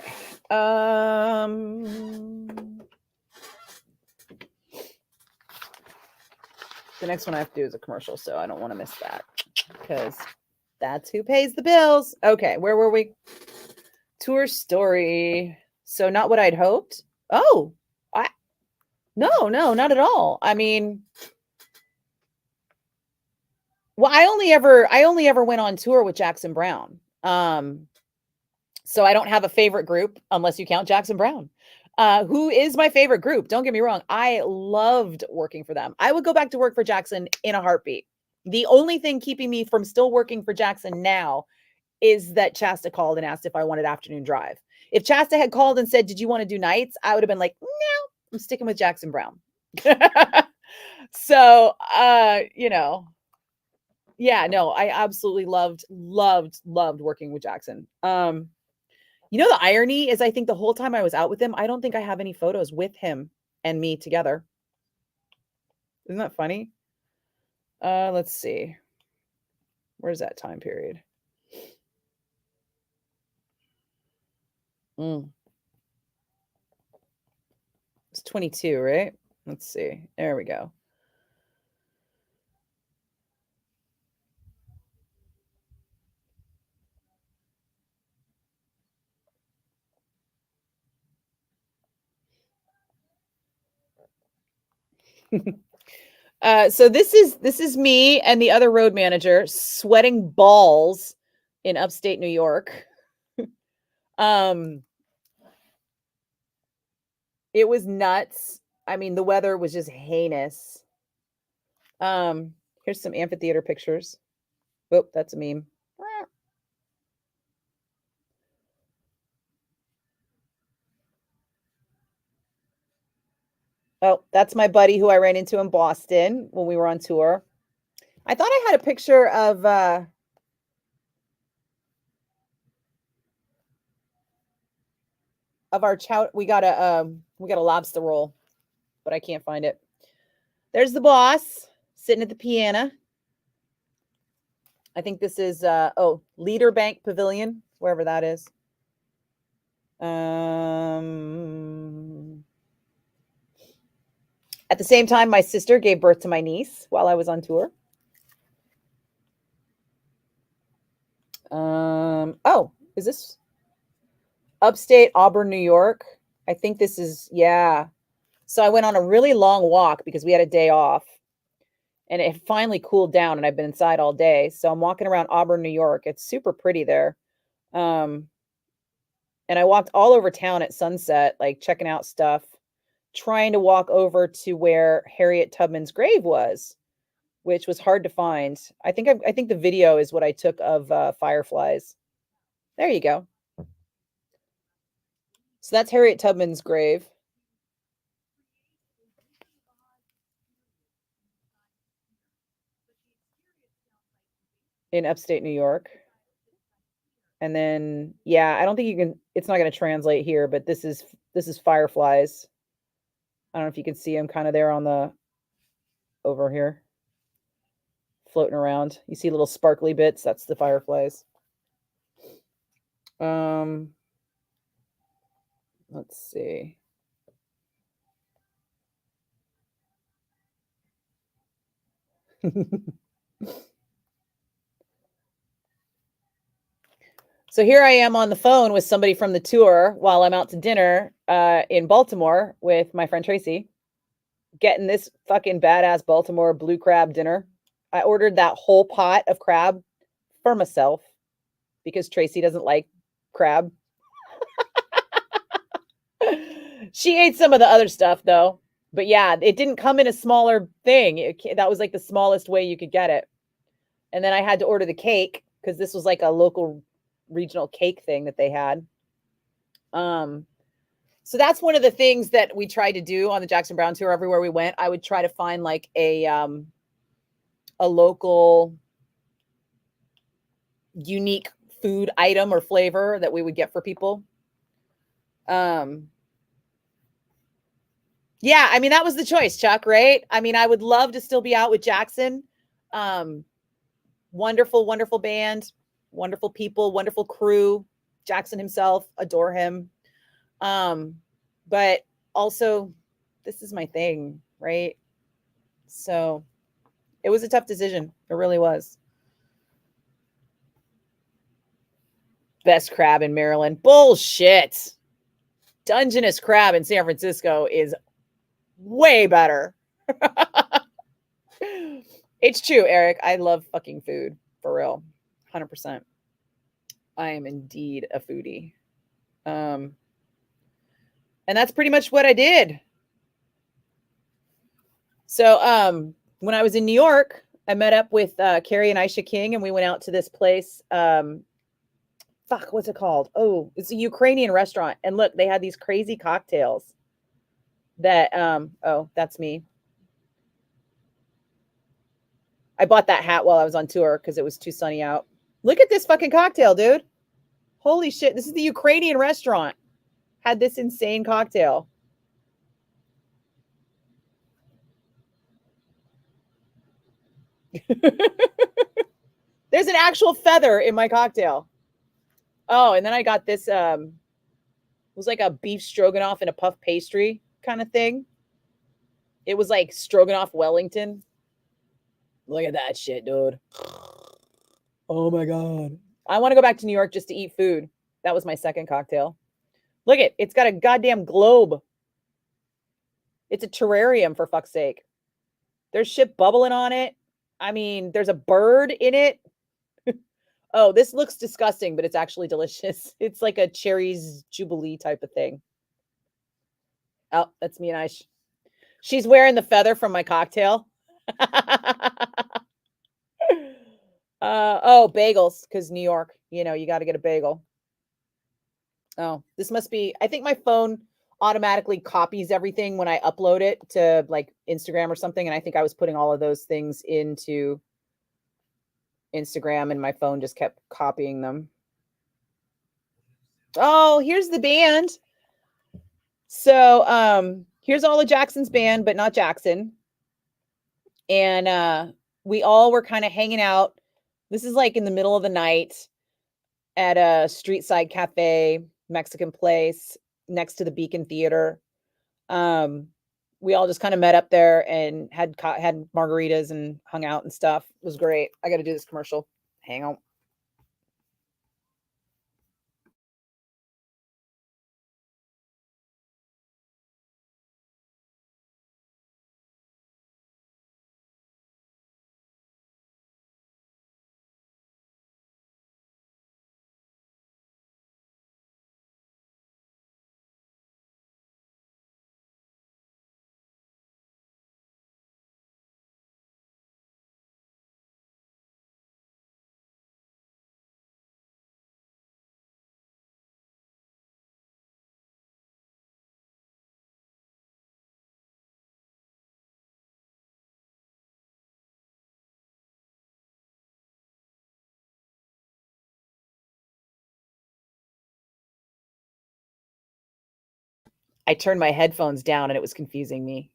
The next one I have to do is a commercial, so I don't want to miss that because that's who pays the bills. Okay, where were we? Tour story. So not what I'd hoped. Oh, no, not at all. I mean, well, I only ever went on tour with Jackson Browne. So I don't have a favorite group unless you count Jackson Browne. Who is my favorite group? Don't get me wrong. I loved working for them. I would go back to work for Jackson in a heartbeat. The only thing keeping me from still working for Jackson now is that Chasta called and asked if I wanted afternoon drive. If Chasta had called and said, "Did you want to do nights?" I would have been like, "No, I'm sticking with Jackson Browne." So, yeah, no, I absolutely loved working with Jackson. The irony is I think the whole time I was out with him, I don't think I have any photos with him and me together. Isn't that funny? Let's see. Where's that time period? It's 22, right? Let's see. There we go. So this is me and the other road manager sweating balls in upstate New York. It was nuts. I mean, the weather was just heinous. Here's some amphitheater pictures. Oh, that's a meme. Oh, that's my buddy who I ran into in Boston when we were on tour. I thought I had a picture of our chow. We got a lobster roll, but I can't find it. There's the boss sitting at the piano. I think this is Leader Bank Pavilion, wherever that is. At the same time, my sister gave birth to my niece while I was on tour. Is this upstate Auburn, New York? I think this is, yeah. So I went on a really long walk because we had a day off and it finally cooled down and I've been inside all day. So I'm walking around Auburn, New York. It's super pretty there. And I walked all over town at sunset, like checking out stuff, trying to walk over to where Harriet Tubman's grave was, which was hard to find. I think the video is what I took of fireflies. There you go. So that's Harriet Tubman's grave. In upstate New York. And then, yeah, I don't think you can, it's not going to translate here, but this is fireflies. I don't know if you can see them kind of there on the, over here, floating around. You see little sparkly bits. That's the fireflies. Let's see. So here I am on the phone with somebody from the tour while I'm out to dinner in Baltimore with my friend Tracy, getting this fucking badass Baltimore blue crab dinner. I ordered that whole pot of crab for myself because Tracy doesn't like crab. She ate some of the other stuff though. But yeah, it didn't come in a smaller thing. That was like the smallest way you could get it. And then I had to order the cake because this was like a local regional cake thing that they had. So that's one of the things that we tried to do on the Jackson Browne tour. Everywhere we went, I would try to find like a local unique food item or flavor that we would get for people. Yeah, I mean, that was the choice, Chuck, right? I mean, I would love to still be out with Jackson. Wonderful, wonderful band, wonderful people, wonderful crew. Jackson himself, adore him. But also, this is my thing, right? So it was a tough decision. It really was. Best crab in Maryland. Bullshit. Dungeness crab in San Francisco is way better. It's true, Eric. I love fucking food. For real. 100%. I am indeed a foodie. And that's pretty much what I did. So when I was in New York, I met up with Carrie and Aisha King, and we went out to this place. What's it called? Oh, it's a Ukrainian restaurant. And look, they had these crazy cocktails that, oh, that's me. I bought that hat while I was on tour because it was too sunny out. Look at this fucking cocktail, dude. Holy shit. This is the Ukrainian restaurant. Had this insane cocktail. There's an actual feather in my cocktail. Oh, and then I got this, it was like a beef stroganoff and a puff pastry kind of thing. It was like stroganoff Wellington. Look at that shit, dude. Oh my God. I want to go back to New York just to eat food. That was my second cocktail. Look at it. It's got a goddamn globe. It's a terrarium, for fuck's sake. There's shit bubbling on it. I mean, there's a bird in it. Oh, this looks disgusting, but it's actually delicious. It's like a cherries jubilee type of thing. Oh, that's me and Aish. She's wearing the feather from my cocktail. Oh, bagels, because New York, you know, you got to get a bagel. Oh, this must be, I think my phone automatically copies everything when I upload it to like Instagram or something. And I think I was putting all of those things into Instagram and my phone just kept copying them. Oh, here's the band. So here's all of Jackson's band, but not Jackson. And we all were kind of hanging out. This is like in the middle of the night at a street side cafe, Mexican place next to the Beacon Theater. We all just kind of met up there and had margaritas and hung out and stuff. It was great. I got to do this commercial. Hang on. I turned my headphones down and it was confusing me.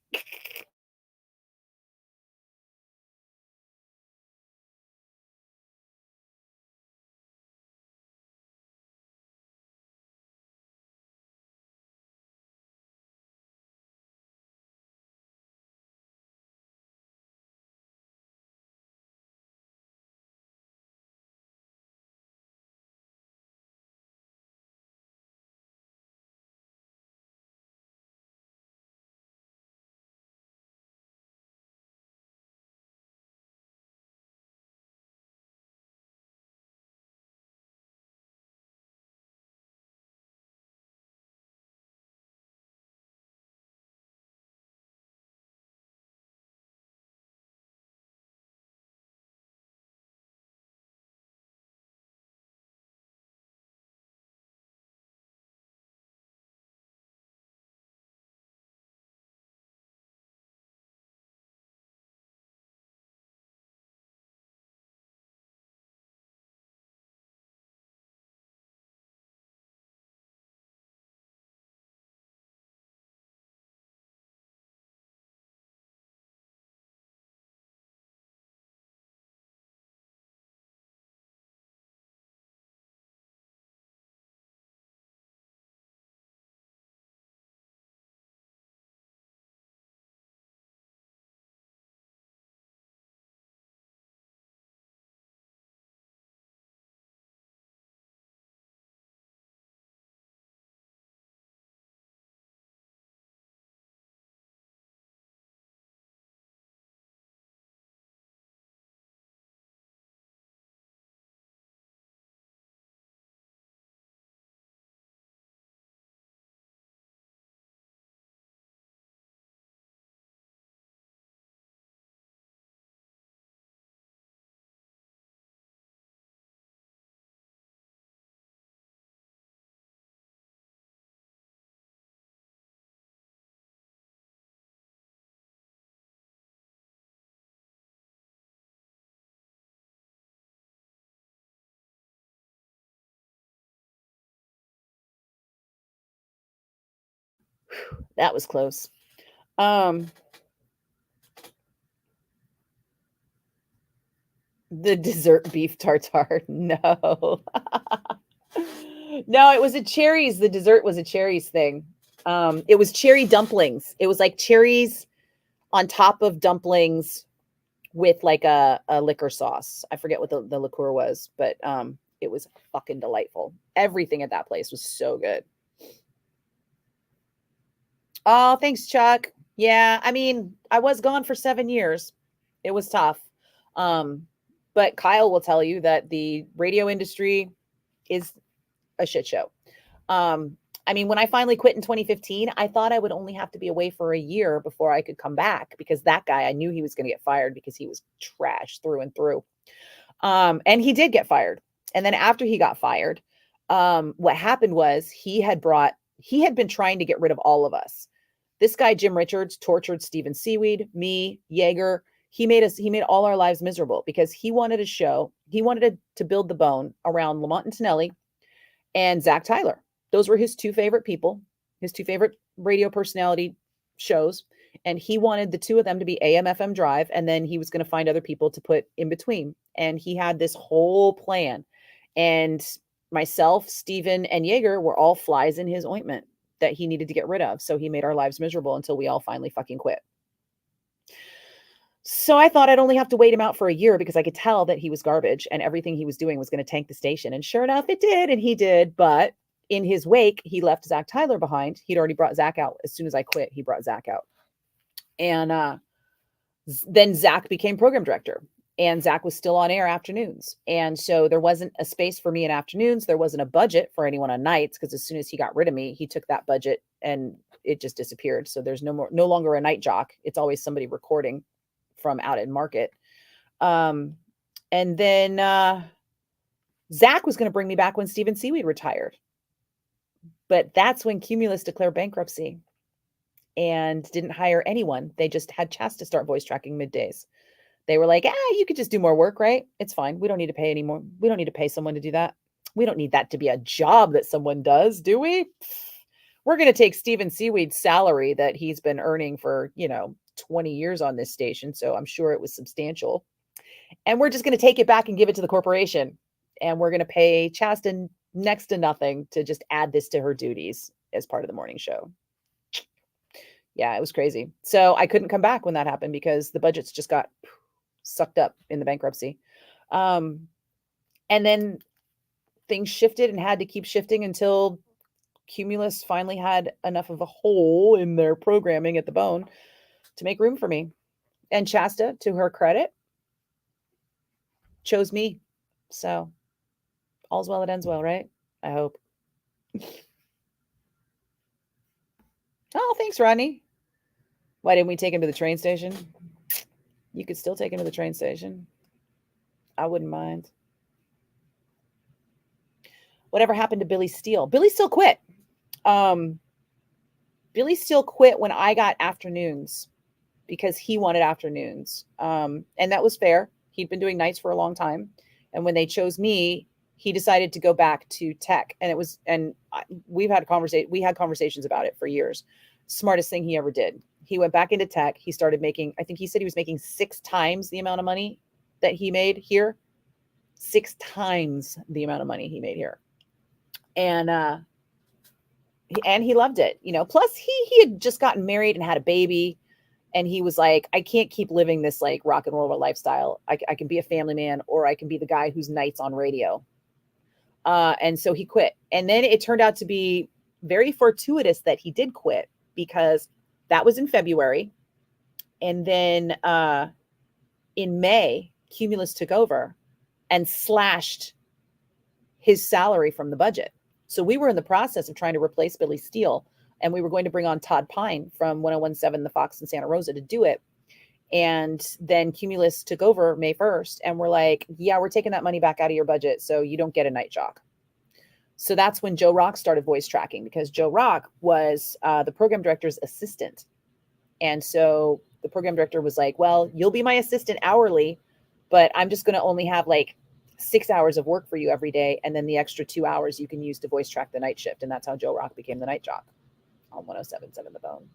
That was close. The dessert beef tartare. No. No, it was a cherries. The dessert was a cherries thing. It was cherry dumplings. It was like cherries on top of dumplings with like a liquor sauce. I forget what the liqueur was, but it was fucking delightful. Everything at that place was so good. Oh, thanks, Chuck. Yeah, I mean, I was gone for 7 years. It was tough. But Kyle will tell you that the radio industry is a shit show. I mean, when I finally quit in 2015, I thought I would only have to be away for a year before I could come back because that guy, I knew he was going to get fired because he was trash through and through. And he did get fired. And then after he got fired, what happened was he had been trying to get rid of all of us. This guy, Jim Richards, tortured Steven Seaweed, me, Yeager. He made all our lives miserable because he wanted to build the bone around Lamont and Tonelli and Zach Tyler. Those were his two favorite people, his two favorite radio personality shows. And he wanted the two of them to be AM FM Drive. And then he was going to find other people to put in between. And he had this whole plan. And myself, Steven, and Yeager were all flies in his ointment that he needed to get rid of. So he made our lives miserable until we all finally fucking quit. So I thought I'd only have to wait him out for a year because I could tell that he was garbage and everything he was doing was going to tank the station. And sure enough, it did. And he did. But in his wake, he left Zach Tyler behind. He'd already brought Zach out. As soon as I quit, he brought Zach out. And then Zach became program director. And Zach was still on air afternoons. And so there wasn't a space for me in afternoons. There wasn't a budget for anyone on nights because as soon as he got rid of me, he took that budget and it just disappeared. So there's no longer a night jock. It's always somebody recording from out in market. And then Zach was going to bring me back when Steven Seaweed retired. But that's when Cumulus declared bankruptcy and didn't hire anyone. They just had Chasta start voice tracking middays. They were like, you could just do more work, right? It's fine. We don't need to pay anymore. We don't need to pay someone to do that. We don't need that to be a job that someone does, do we? We're going to take Steven Seaweed's salary that he's been earning for, 20 years on this station. So I'm sure it was substantial. And we're just going to take it back and give it to the corporation. And we're going to pay Chasta next to nothing to just add this to her duties as part of the morning show. Yeah, it was crazy. So I couldn't come back when that happened because the budgets just got sucked up in the bankruptcy. And then things shifted and had to keep shifting until Cumulus finally had enough of a hole in their programming at the bone to make room for me. And Chasta, to her credit, chose me. So all's well that ends well, right? I hope. Oh, thanks, Rodney. Why didn't we take him to the train station? You could still take him to the train station. I wouldn't mind. Whatever happened to Billy Steele? Billy Steele quit. Billy Steele quit when I got afternoons because he wanted afternoons. And that was fair. He'd been doing nights for a long time. And when they chose me, he decided to go back to tech. And we had conversations about it for years. Smartest thing he ever did. He went back into tech. He started making, I think he said he was making 6 times the amount of money that he made here. 6 times the amount of money he made here. And he loved it, plus he had just gotten married and had a baby. And he was like, I can't keep living this like rock and roll lifestyle. I can be a family man, or I can be the guy who's nights on radio. And so he quit. And then it turned out to be very fortuitous that he did quit because that was in February. And then in May, Cumulus took over and slashed his salary from the budget. So we were in the process of trying to replace Billy Steele. And we were going to bring on Todd Pine from 1017 The Fox in Santa Rosa to do it. And then Cumulus took over May 1st. And we're like, yeah, we're taking that money back out of your budget. So you don't get a night jock. So that's when Joe Rock started voice tracking, because Joe Rock was the program director's assistant. And so the program director was like, well, you'll be my assistant hourly, but I'm just going to only have like 6 hours of work for you every day. And then the extra 2 hours you can use to voice track the night shift. And that's how Joe Rock became the night jock. on 107.7 The Bone.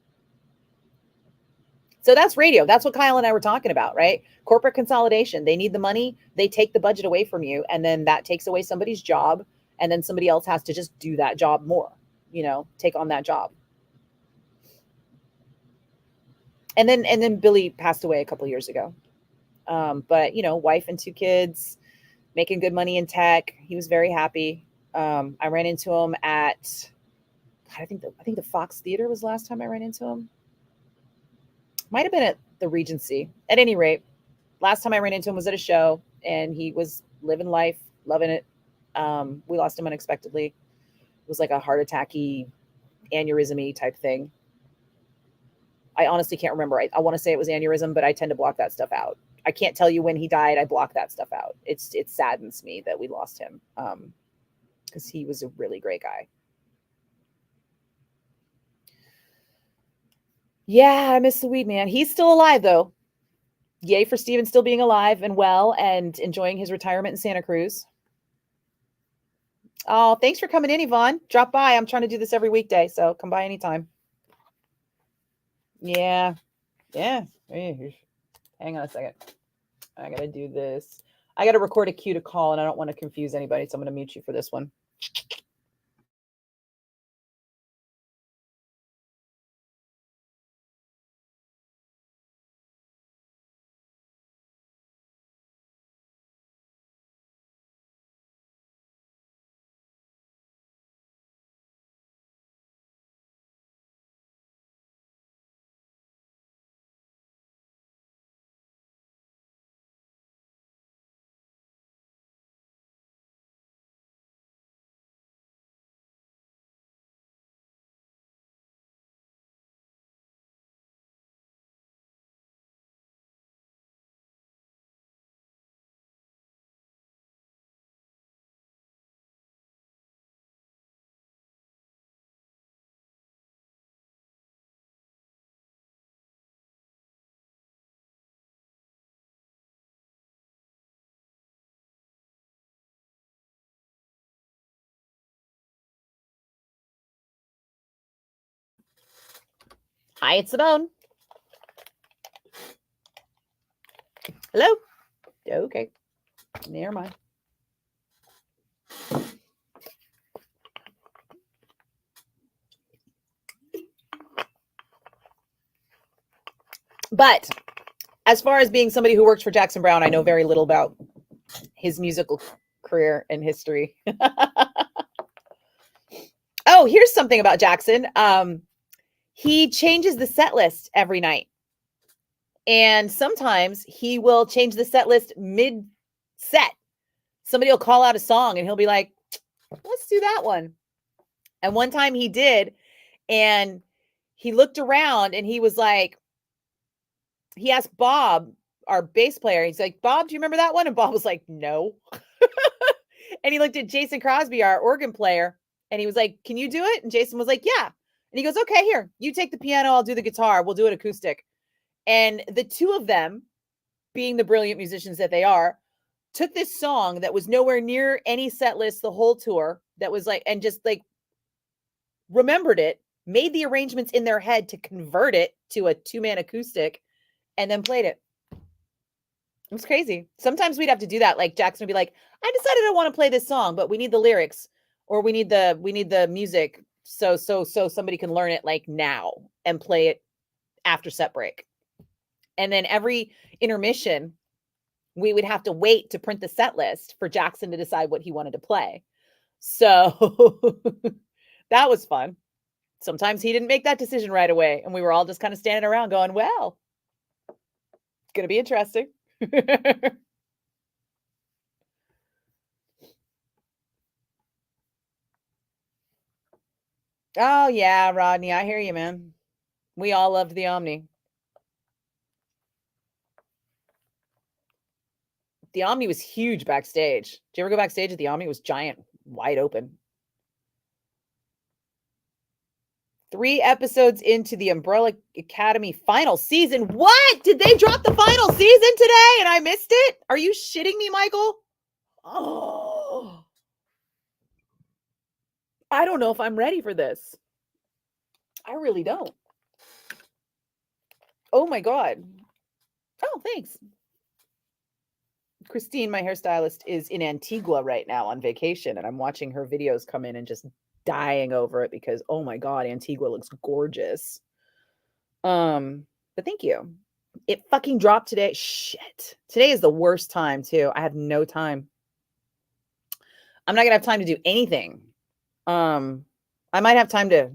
So that's radio. That's what Kyle and I were talking about, right? Corporate consolidation. They need the money. They take the budget away from you. And then that takes away somebody's job. And then somebody else has to just do that job more, take on that job. And then Billy passed away a couple of years ago. But, wife and 2 kids, making good money in tech. He was very happy. I ran into him at, I think the Fox Theater was the last time I ran into him. Might have been at the Regency. At any rate, last time I ran into him was at a show, and he was living life, loving it. We lost him unexpectedly. It was like a heart attacky, aneurysm-y type thing. I honestly can't remember. I want to say it was aneurysm, but I tend to block that stuff out. I can't tell you when he died. I block that stuff out. It saddens me that we lost him, because he was a really great guy. Yeah, I miss the weed man. He's still alive, though. Yay for Steven still being alive and well and enjoying his retirement in Santa Cruz. Oh, thanks for coming in, Yvonne. Drop by. I'm trying to do this every weekday, so come by anytime. Yeah. Hang on a second. I got to do this. I got to record a cue to call, and I don't want to confuse anybody, so I'm going to mute you for this one. Hi, it's the Bone. Hello? Okay. Never mind. But as far as being somebody who works for Jackson Browne, I know very little about his musical career and history. Oh, here's something about Jackson. He changes the set list every night. And sometimes he will change the set list mid-set. Somebody will call out a song and he'll be like, let's do that one. And one time he did, and he looked around and he was like, he asked Bob, our bass player, he's like, Bob, do you remember that one? And Bob was like, no. And he looked at Jason Crosby, our organ player, and he was like, can you do it? And Jason was like, yeah. And he goes, okay, here, you take the piano, I'll do the guitar. We'll do it acoustic. And the two of them, being the brilliant musicians that they are, took this song that was nowhere near any set list the whole tour, that was like, and just like remembered it, made the arrangements in their head to convert it to a 2-man acoustic, and then played it. It was crazy. Sometimes we'd have to do that. Like Jackson would be like, I decided I want to play this song, but we need the lyrics, or we need the music. So somebody can learn it like now and play it after set break. And then every intermission, we would have to wait to print the set list for Jackson to decide what he wanted to play. So that was fun. Sometimes he didn't make that decision right away, and we were all just kind of standing around going, well, it's going to be interesting. Oh, yeah, Rodney, I hear you, man. We all loved the Omni. The Omni was huge backstage. Did you ever go backstage at the Omni? It was giant, wide open. 3 episodes into the Umbrella Academy final season. What? Did they drop the final season today and I missed it? Are you shitting me, Michael? Oh, I don't know if I'm ready for this. I really don't. Oh my God. Oh, thanks. Christine, my hairstylist, is in Antigua right now on vacation, and I'm watching her videos come in and just dying over it because, oh my God, Antigua looks gorgeous. But thank you. It fucking dropped today. Shit. Today is the worst time too. I have no time. I'm not gonna have time to do anything. I might have time to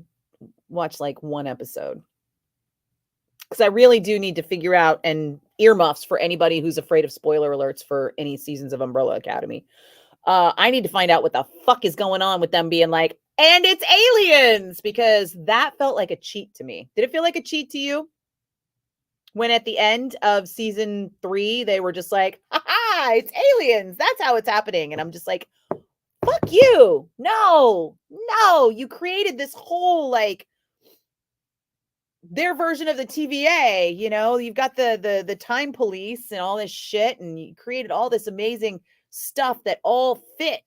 watch like one episode. Because I really do need to figure out, and earmuffs for anybody who's afraid of spoiler alerts for any seasons of Umbrella Academy. I need to find out what the fuck is going on with them being like, and it's aliens, because that felt like a cheat to me. Did it feel like a cheat to you? When at the end of season 3, they were just like, ha, it's aliens. That's how it's happening. And I'm just like, fuck you. No, you created this whole like their version of the TVA, you know, you've got the time police and all this shit, and you created all this amazing stuff that all fit,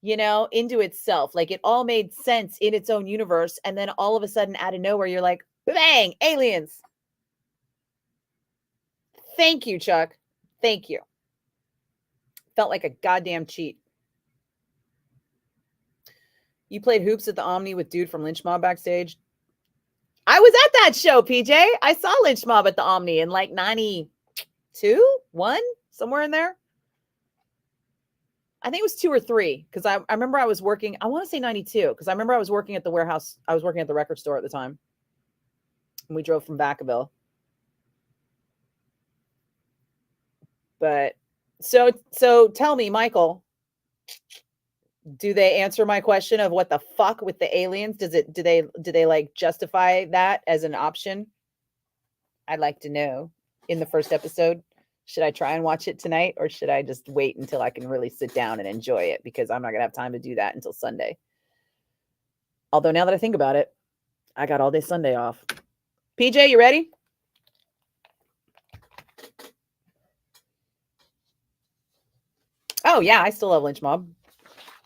you know, into itself. Like it all made sense in its own universe. And then all of a sudden, out of nowhere, you're like, bang, aliens. Thank you, Chuck. Thank you. Felt like a goddamn cheat. You played hoops at the Omni with dude from Lynch Mob backstage. I was at that show, PJ. I saw Lynch Mob at the Omni in like 92, 1, somewhere in there. I think it was 2 or 3 because I remember I was working. I want to say 92 because I remember I was working at the warehouse. I was working at the record store at the time. And we drove from Vacaville. But so tell me, Michael, do they answer my question of what the fuck with the aliens? Do they like justify that as an option? I'd like to know in the first episode. Should I try and watch it tonight, or should I just wait until I can really sit down and enjoy it? Because I'm not going to have time to do that until Sunday. Although now that I think about it, I got all day Sunday off. PJ, you ready? Oh, yeah, I still love Lynch Mob.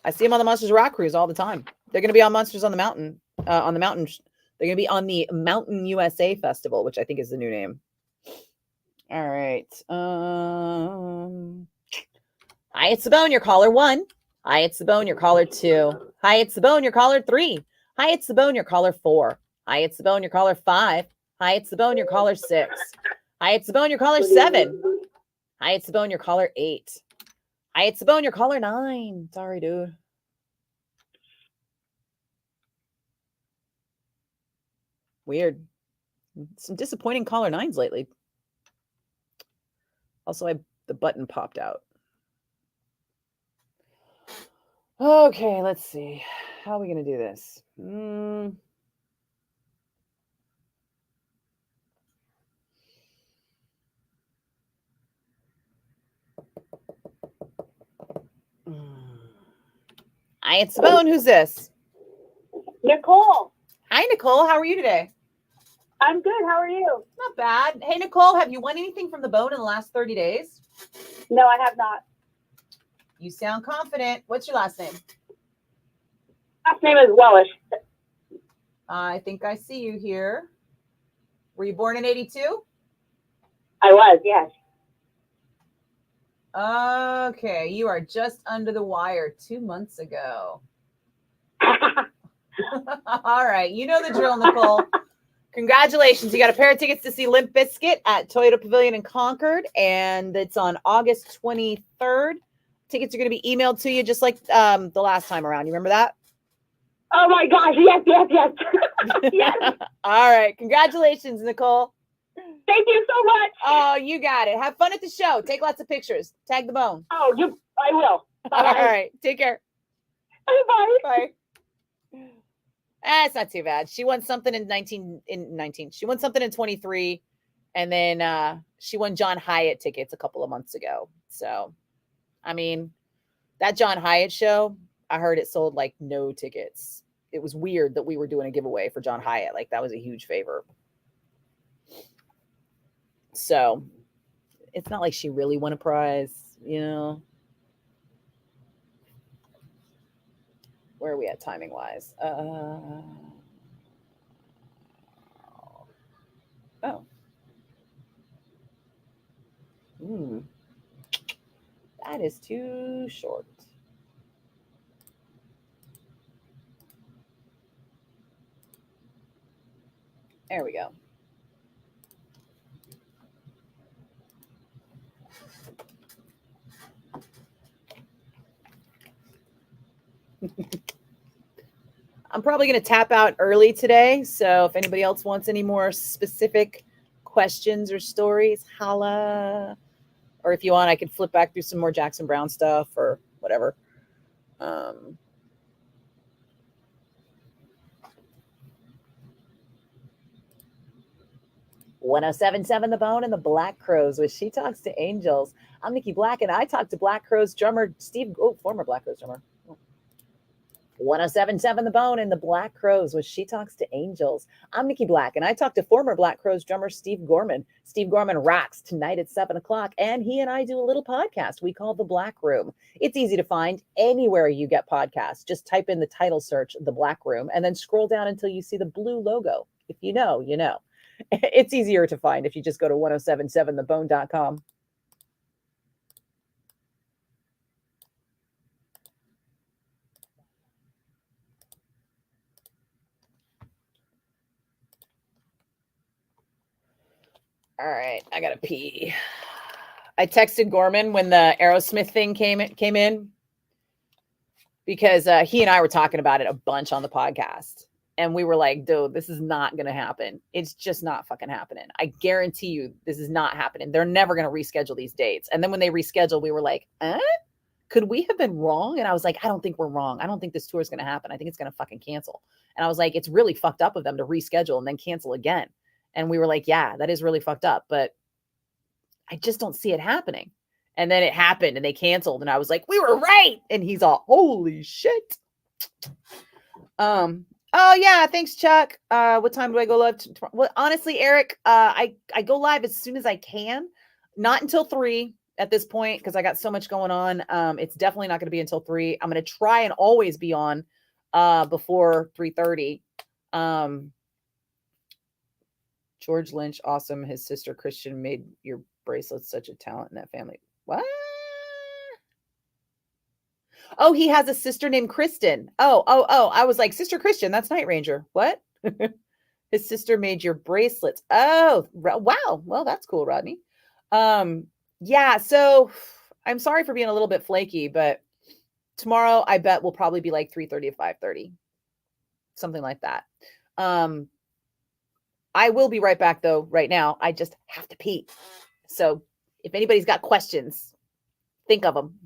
I see them on the Monsters Rock Cruise all the time. They're going to be on Monsters on the Mountain. They're going to be on the Mountain USA Festival, which I think is the new name. All right. Hi, it's the Bone, your caller 1. Hi, it's the Bone, your caller 2. Hi, it's the Bone, your caller 3. Hi, it's the Bone, your caller 4. Hi, it's the Bone, your caller 5. Hi, it's the Bone, your caller 6. Hi, it's the Bone, your caller 7. Hi, it's the Bone, your caller 8. Hi, it's the Bone, your caller 9. Sorry, dude. Weird. Some disappointing caller 9s lately. Also, the button popped out. Okay, let's see. How are we going to do this? Hi, it's the Bone. Who's this? Nicole. Hi, Nicole. How are you today? I'm good. How are you? Not bad. Hey, Nicole, have you won anything from the Bone in the last 30 days? No, I have not. You sound confident. What's your last name? Last name is Wellish. I think I see you here. Were you born in 82? I was, yes. Okay, you are just under the wire 2 months ago. All right, you know the drill, Nicole. Congratulations. You got a pair of tickets to see Limp Bizkit at Toyota Pavilion in Concord, and it's on August 23rd. Tickets are going to be emailed to you just like the last time around. You remember that? Oh my gosh, yes. Yes. All right. Congratulations, Nicole. Thank you so much. Oh, you got it. Have fun at the show. Take lots of pictures. Tag the Bone. I will. Bye. All right. Take care. Bye. Bye. It's not too bad. She won something in 19. She won something in 23, and then she won John Hyatt tickets a couple of months ago. So, I mean, that John Hyatt show, I heard it sold like no tickets. It was weird that we were doing a giveaway for John Hyatt. Like that was a huge favor. So, it's not like she really won a prize, you know. Where are we at timing wise? Oh. Hmm. That is too short. There we go. I'm probably going to tap out early today. So if anybody else wants any more specific questions or stories, holla. Or if you want, I could flip back through some more Jackson Brown stuff or whatever. 1077 The Bone and the Black Crows with She Talks to Angels. I'm Nikki Blakk, and I talked to Black Crowes drummer former Black Crowes drummer. 1077 The Bone and the Black Crowes with She Talks to Angels. I'm Nikki Blakk, and I talked to former Black Crowes drummer Steve Gorman. Steve Gorman rocks tonight at 7 o'clock, and he and I do a little podcast we call The Black Room. It's easy to find anywhere you get podcasts. Just type in the title search, The Black Room, and then scroll down until you see the blue logo. If you know, you know. It's easier to find if you just go to 1077thebone.com. All right, I gotta pee. I texted Gorman when the Aerosmith thing came in because he and I were talking about it a bunch on the podcast. And we were like, dude, this is not going to happen. It's just not fucking happening. I guarantee you this is not happening. They're never going to reschedule these dates. And then when they rescheduled, we were like, could we have been wrong? And I was like, I don't think we're wrong. I don't think this tour is going to happen. I think it's going to fucking cancel. And I was like, it's really fucked up of them to reschedule and then cancel again. And we were like, yeah, that is really fucked up. But I just don't see it happening. And then it happened and they canceled. And I was like, we were right. And he's all, holy shit. Oh yeah, thanks, Chuck. What time do I go live? Well, honestly, Eric, I go live as soon as I can. Not until 3 at this point because I got so much going on. It's definitely not going to be until 3. I'm going to try and always be on before 3:30. George Lynch, awesome. His sister Christian made your bracelets such a talent in that family. What? Oh, he has a sister named Kristen. Oh. I was like, Sister Christian, that's Night Ranger. What? His sister made your bracelets. Oh, wow. Well, that's cool, Rodney. Yeah, so I'm sorry for being a little bit flaky, but tomorrow I bet will probably be like 3:30 to 5:30. Something like that. I will be right back though. Right now, I just have to pee. So if anybody's got questions, think of them.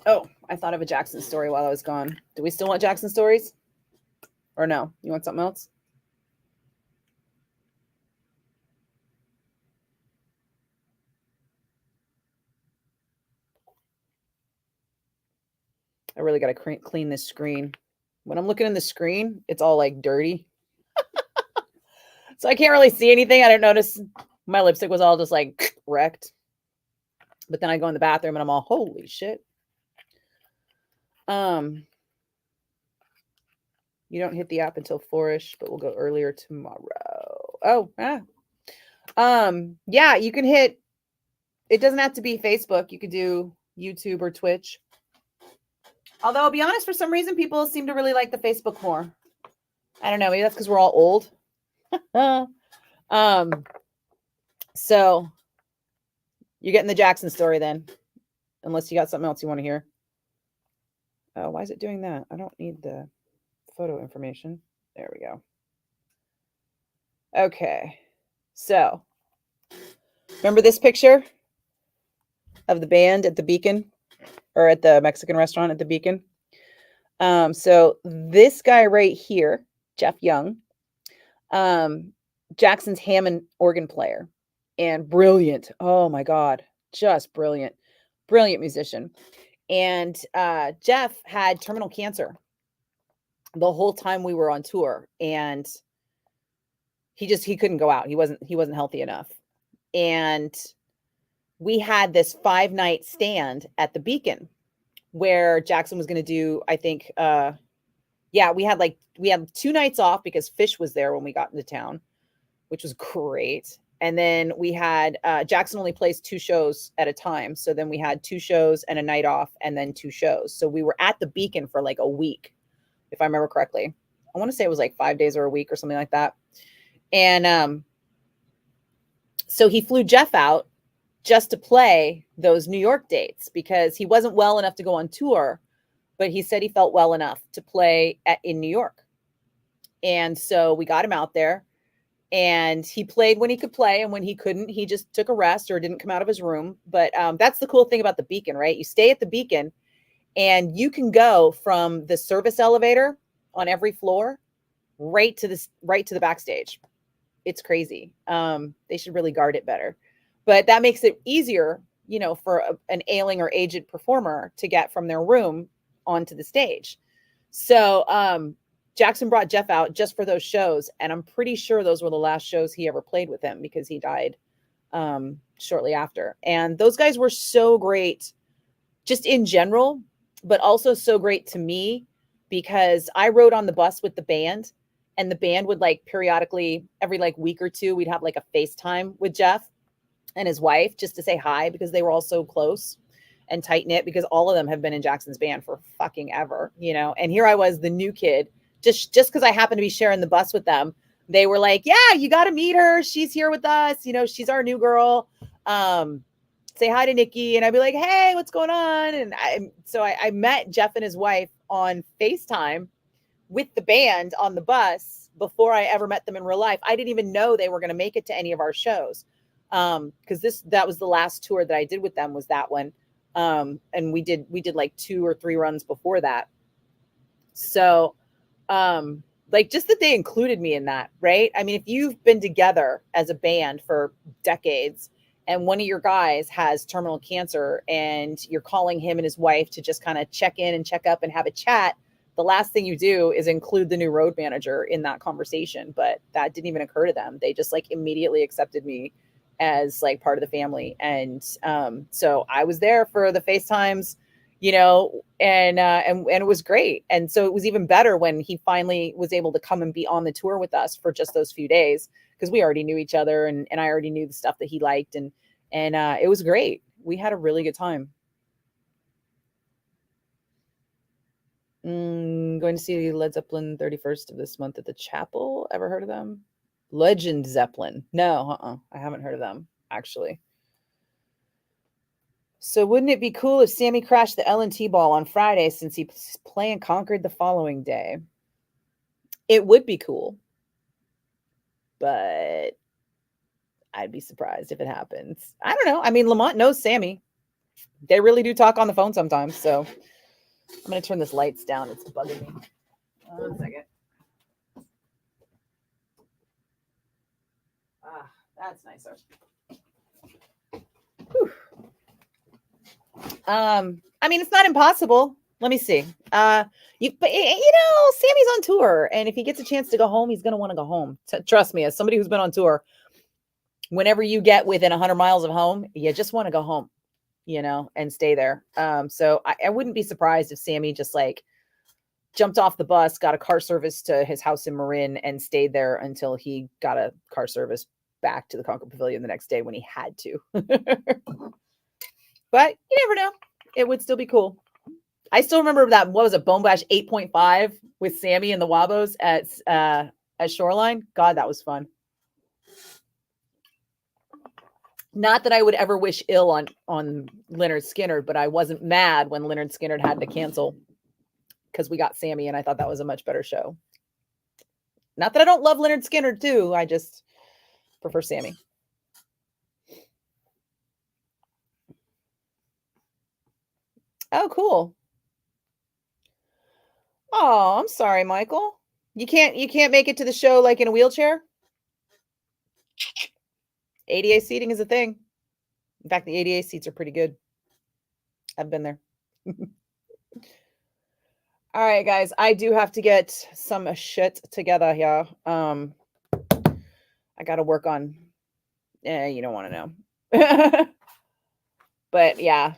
Oh, I thought of a Jackson story while I was gone. Do we still want Jackson stories? Or no? You want something else? I really got to clean this screen. When I'm looking in the screen, it's all like dirty. So I can't really see anything. I didn't notice my lipstick was all just like wrecked. But then I go in the bathroom and I'm all, holy shit. You don't hit the app until 4-ish, but we'll go earlier tomorrow. Oh, yeah, you can hit, it doesn't have to be Facebook. You could do YouTube or Twitch. Although I'll be honest, for some reason, people seem to really like the Facebook more. I don't know. Maybe that's because we're all old. So you're getting the Jackson story then, unless you got something else you want to hear. Oh, why is it doing that? I don't need the photo information. There we go. Okay. So remember this picture of the band at the Beacon or at the Mexican restaurant at the Beacon? So this guy right here, Jeff Young, Jackson's Hammond organ player and brilliant. Oh my God, just brilliant, brilliant musician. And Jeff had terminal cancer the whole time we were on tour, and he couldn't go out. He wasn't healthy enough. And we had this 5-night stand at the Beacon where Jackson was going to do, I think, we had 2 nights off because Fish was there when we got into town, which was great. And then we had Jackson only plays 2 shows at a time. So then we had 2 shows and a night off and then 2 shows. So we were at the Beacon for like a week, if I remember correctly. I want to say it was like 5 days or a week or something like that. And so he flew Jeff out just to play those New York dates because he wasn't well enough to go on tour, but he said he felt well enough to play in New York. And so we got him out there. And he played when he could play, and when he couldn't, he just took a rest or didn't come out of his room. But that's the cool thing about the Beacon, right? You stay at the Beacon, and you can go from the service elevator on every floor right to the backstage. It's crazy. They should really guard it better, but that makes it easier, for an ailing or aged performer to get from their room onto the stage. So Jackson brought Jeff out just for those shows. And I'm pretty sure those were the last shows he ever played with him because he died shortly after. And those guys were so great just in general, but also so great to me because I rode on the bus with the band, and the band would like periodically every like week or two, we'd have like a FaceTime with Jeff and his wife just to say hi because they were all so close and tight knit because all of them have been in Jackson's band for fucking ever, and here I was, the new kid, just because I happened to be sharing the bus with them. They were like, yeah, you got to meet her. She's here with us. She's our new girl. Say hi to Nikki. And I'd be like, hey, what's going on? And I met Jeff and his wife on FaceTime with the band on the bus before I ever met them in real life. I didn't even know they were going to make it to any of our shows. Because that was the last tour that I did with them, was that one. And we did like 2 or 3 runs before that. So, like just that they included me in that, right? I mean, if you've been together as a band for decades and one of your guys has terminal cancer and you're calling him and his wife to just kind of check in and check up and have a chat, the last thing you do is include the new road manager in that conversation. But that didn't even occur to them. They just like immediately accepted me as like part of the family. And so I was there for the FaceTimes, and it was great. And so it was even better when he finally was able to come and be on the tour with us for just those few days, because we already knew each other and I already knew the stuff that he liked. And it was great. We had a really good time. Going to see Led Zeppelin 31st of this month at the Chapel. Ever heard of them? Legend Zeppelin. No, I haven't heard of them, actually. So wouldn't it be cool if Sammy crashed the L&T ball on Friday since he's playing Concord the following day? It would be cool, but I'd be surprised if it happens. I don't know. I mean, Lamont knows Sammy. They really do talk on the phone sometimes. So I'm going to turn this lights down. It's bugging me. 1 second. Ah, that's nicer. Whew. I mean, it's not impossible. Let me see. But you know, Sammy's on tour, and if he gets a chance to go home, he's going to want to go home. Trust me, as somebody who's been on tour, whenever you get within 100 miles of home, you just want to go home, you know, and stay there. So I wouldn't be surprised if Sammy just like jumped off the bus, got a car service to his house in Marin, and stayed there until he got a car service back to the Concord Pavilion the next day when he had to. But you never know. It would still be cool. I still remember that, what was it, Bone Bash 8.5 with Sammy and the Wabos at Shoreline. God, that was fun. Not that I would ever wish ill on Lynyrd Skynyrd, but I wasn't mad when Lynyrd Skynyrd had to cancel because we got Sammy, and I thought that was a much better show. Not that I don't love Lynyrd Skynyrd too. I just prefer Sammy. Oh, cool. Oh, I'm sorry, Michael. You can't make it to the show like in a wheelchair? ADA seating is a thing. In fact, the ADA seats are pretty good. I've been there. All right, guys. I do have to get some shit together here. I got to work on. You don't want to know. But yeah.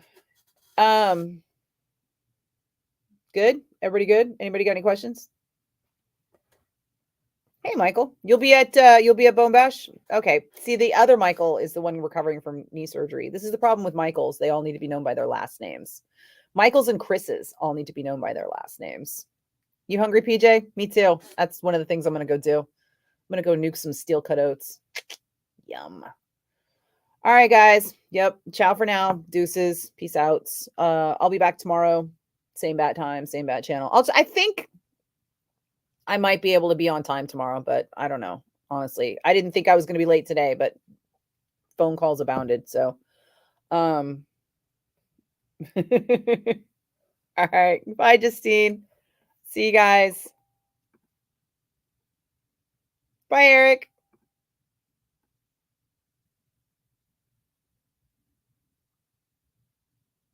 Good. Everybody good? Anybody got any questions? Hey, Michael. You'll be at Bone Bash? Okay. See, the other Michael is the one recovering from knee surgery. This is the problem with Michaels. They all need to be known by their last names. Michaels and Chris's all need to be known by their last names. You hungry, PJ? Me too. That's one of the things I'm going to go do. I'm going to go nuke some steel cut oats. Yum. All right, guys. Yep. Ciao for now. Deuces. Peace out. I'll be back tomorrow. Same bat time, same bat channel. I think I might be able to be on time tomorrow, but I don't know. Honestly, I didn't think I was going to be late today, but phone calls abounded. So, all right. Bye, Justine. See you guys. Bye, Eric.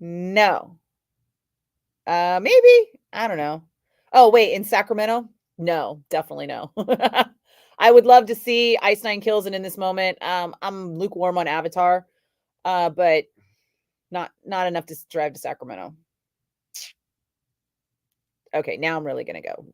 No. Maybe. I don't know. Oh, wait, in Sacramento? No, definitely no. I would love to see Ice Nine Kills, and in this moment, I'm lukewarm on Avatar, but not enough to drive to Sacramento. Okay, now I'm really gonna go.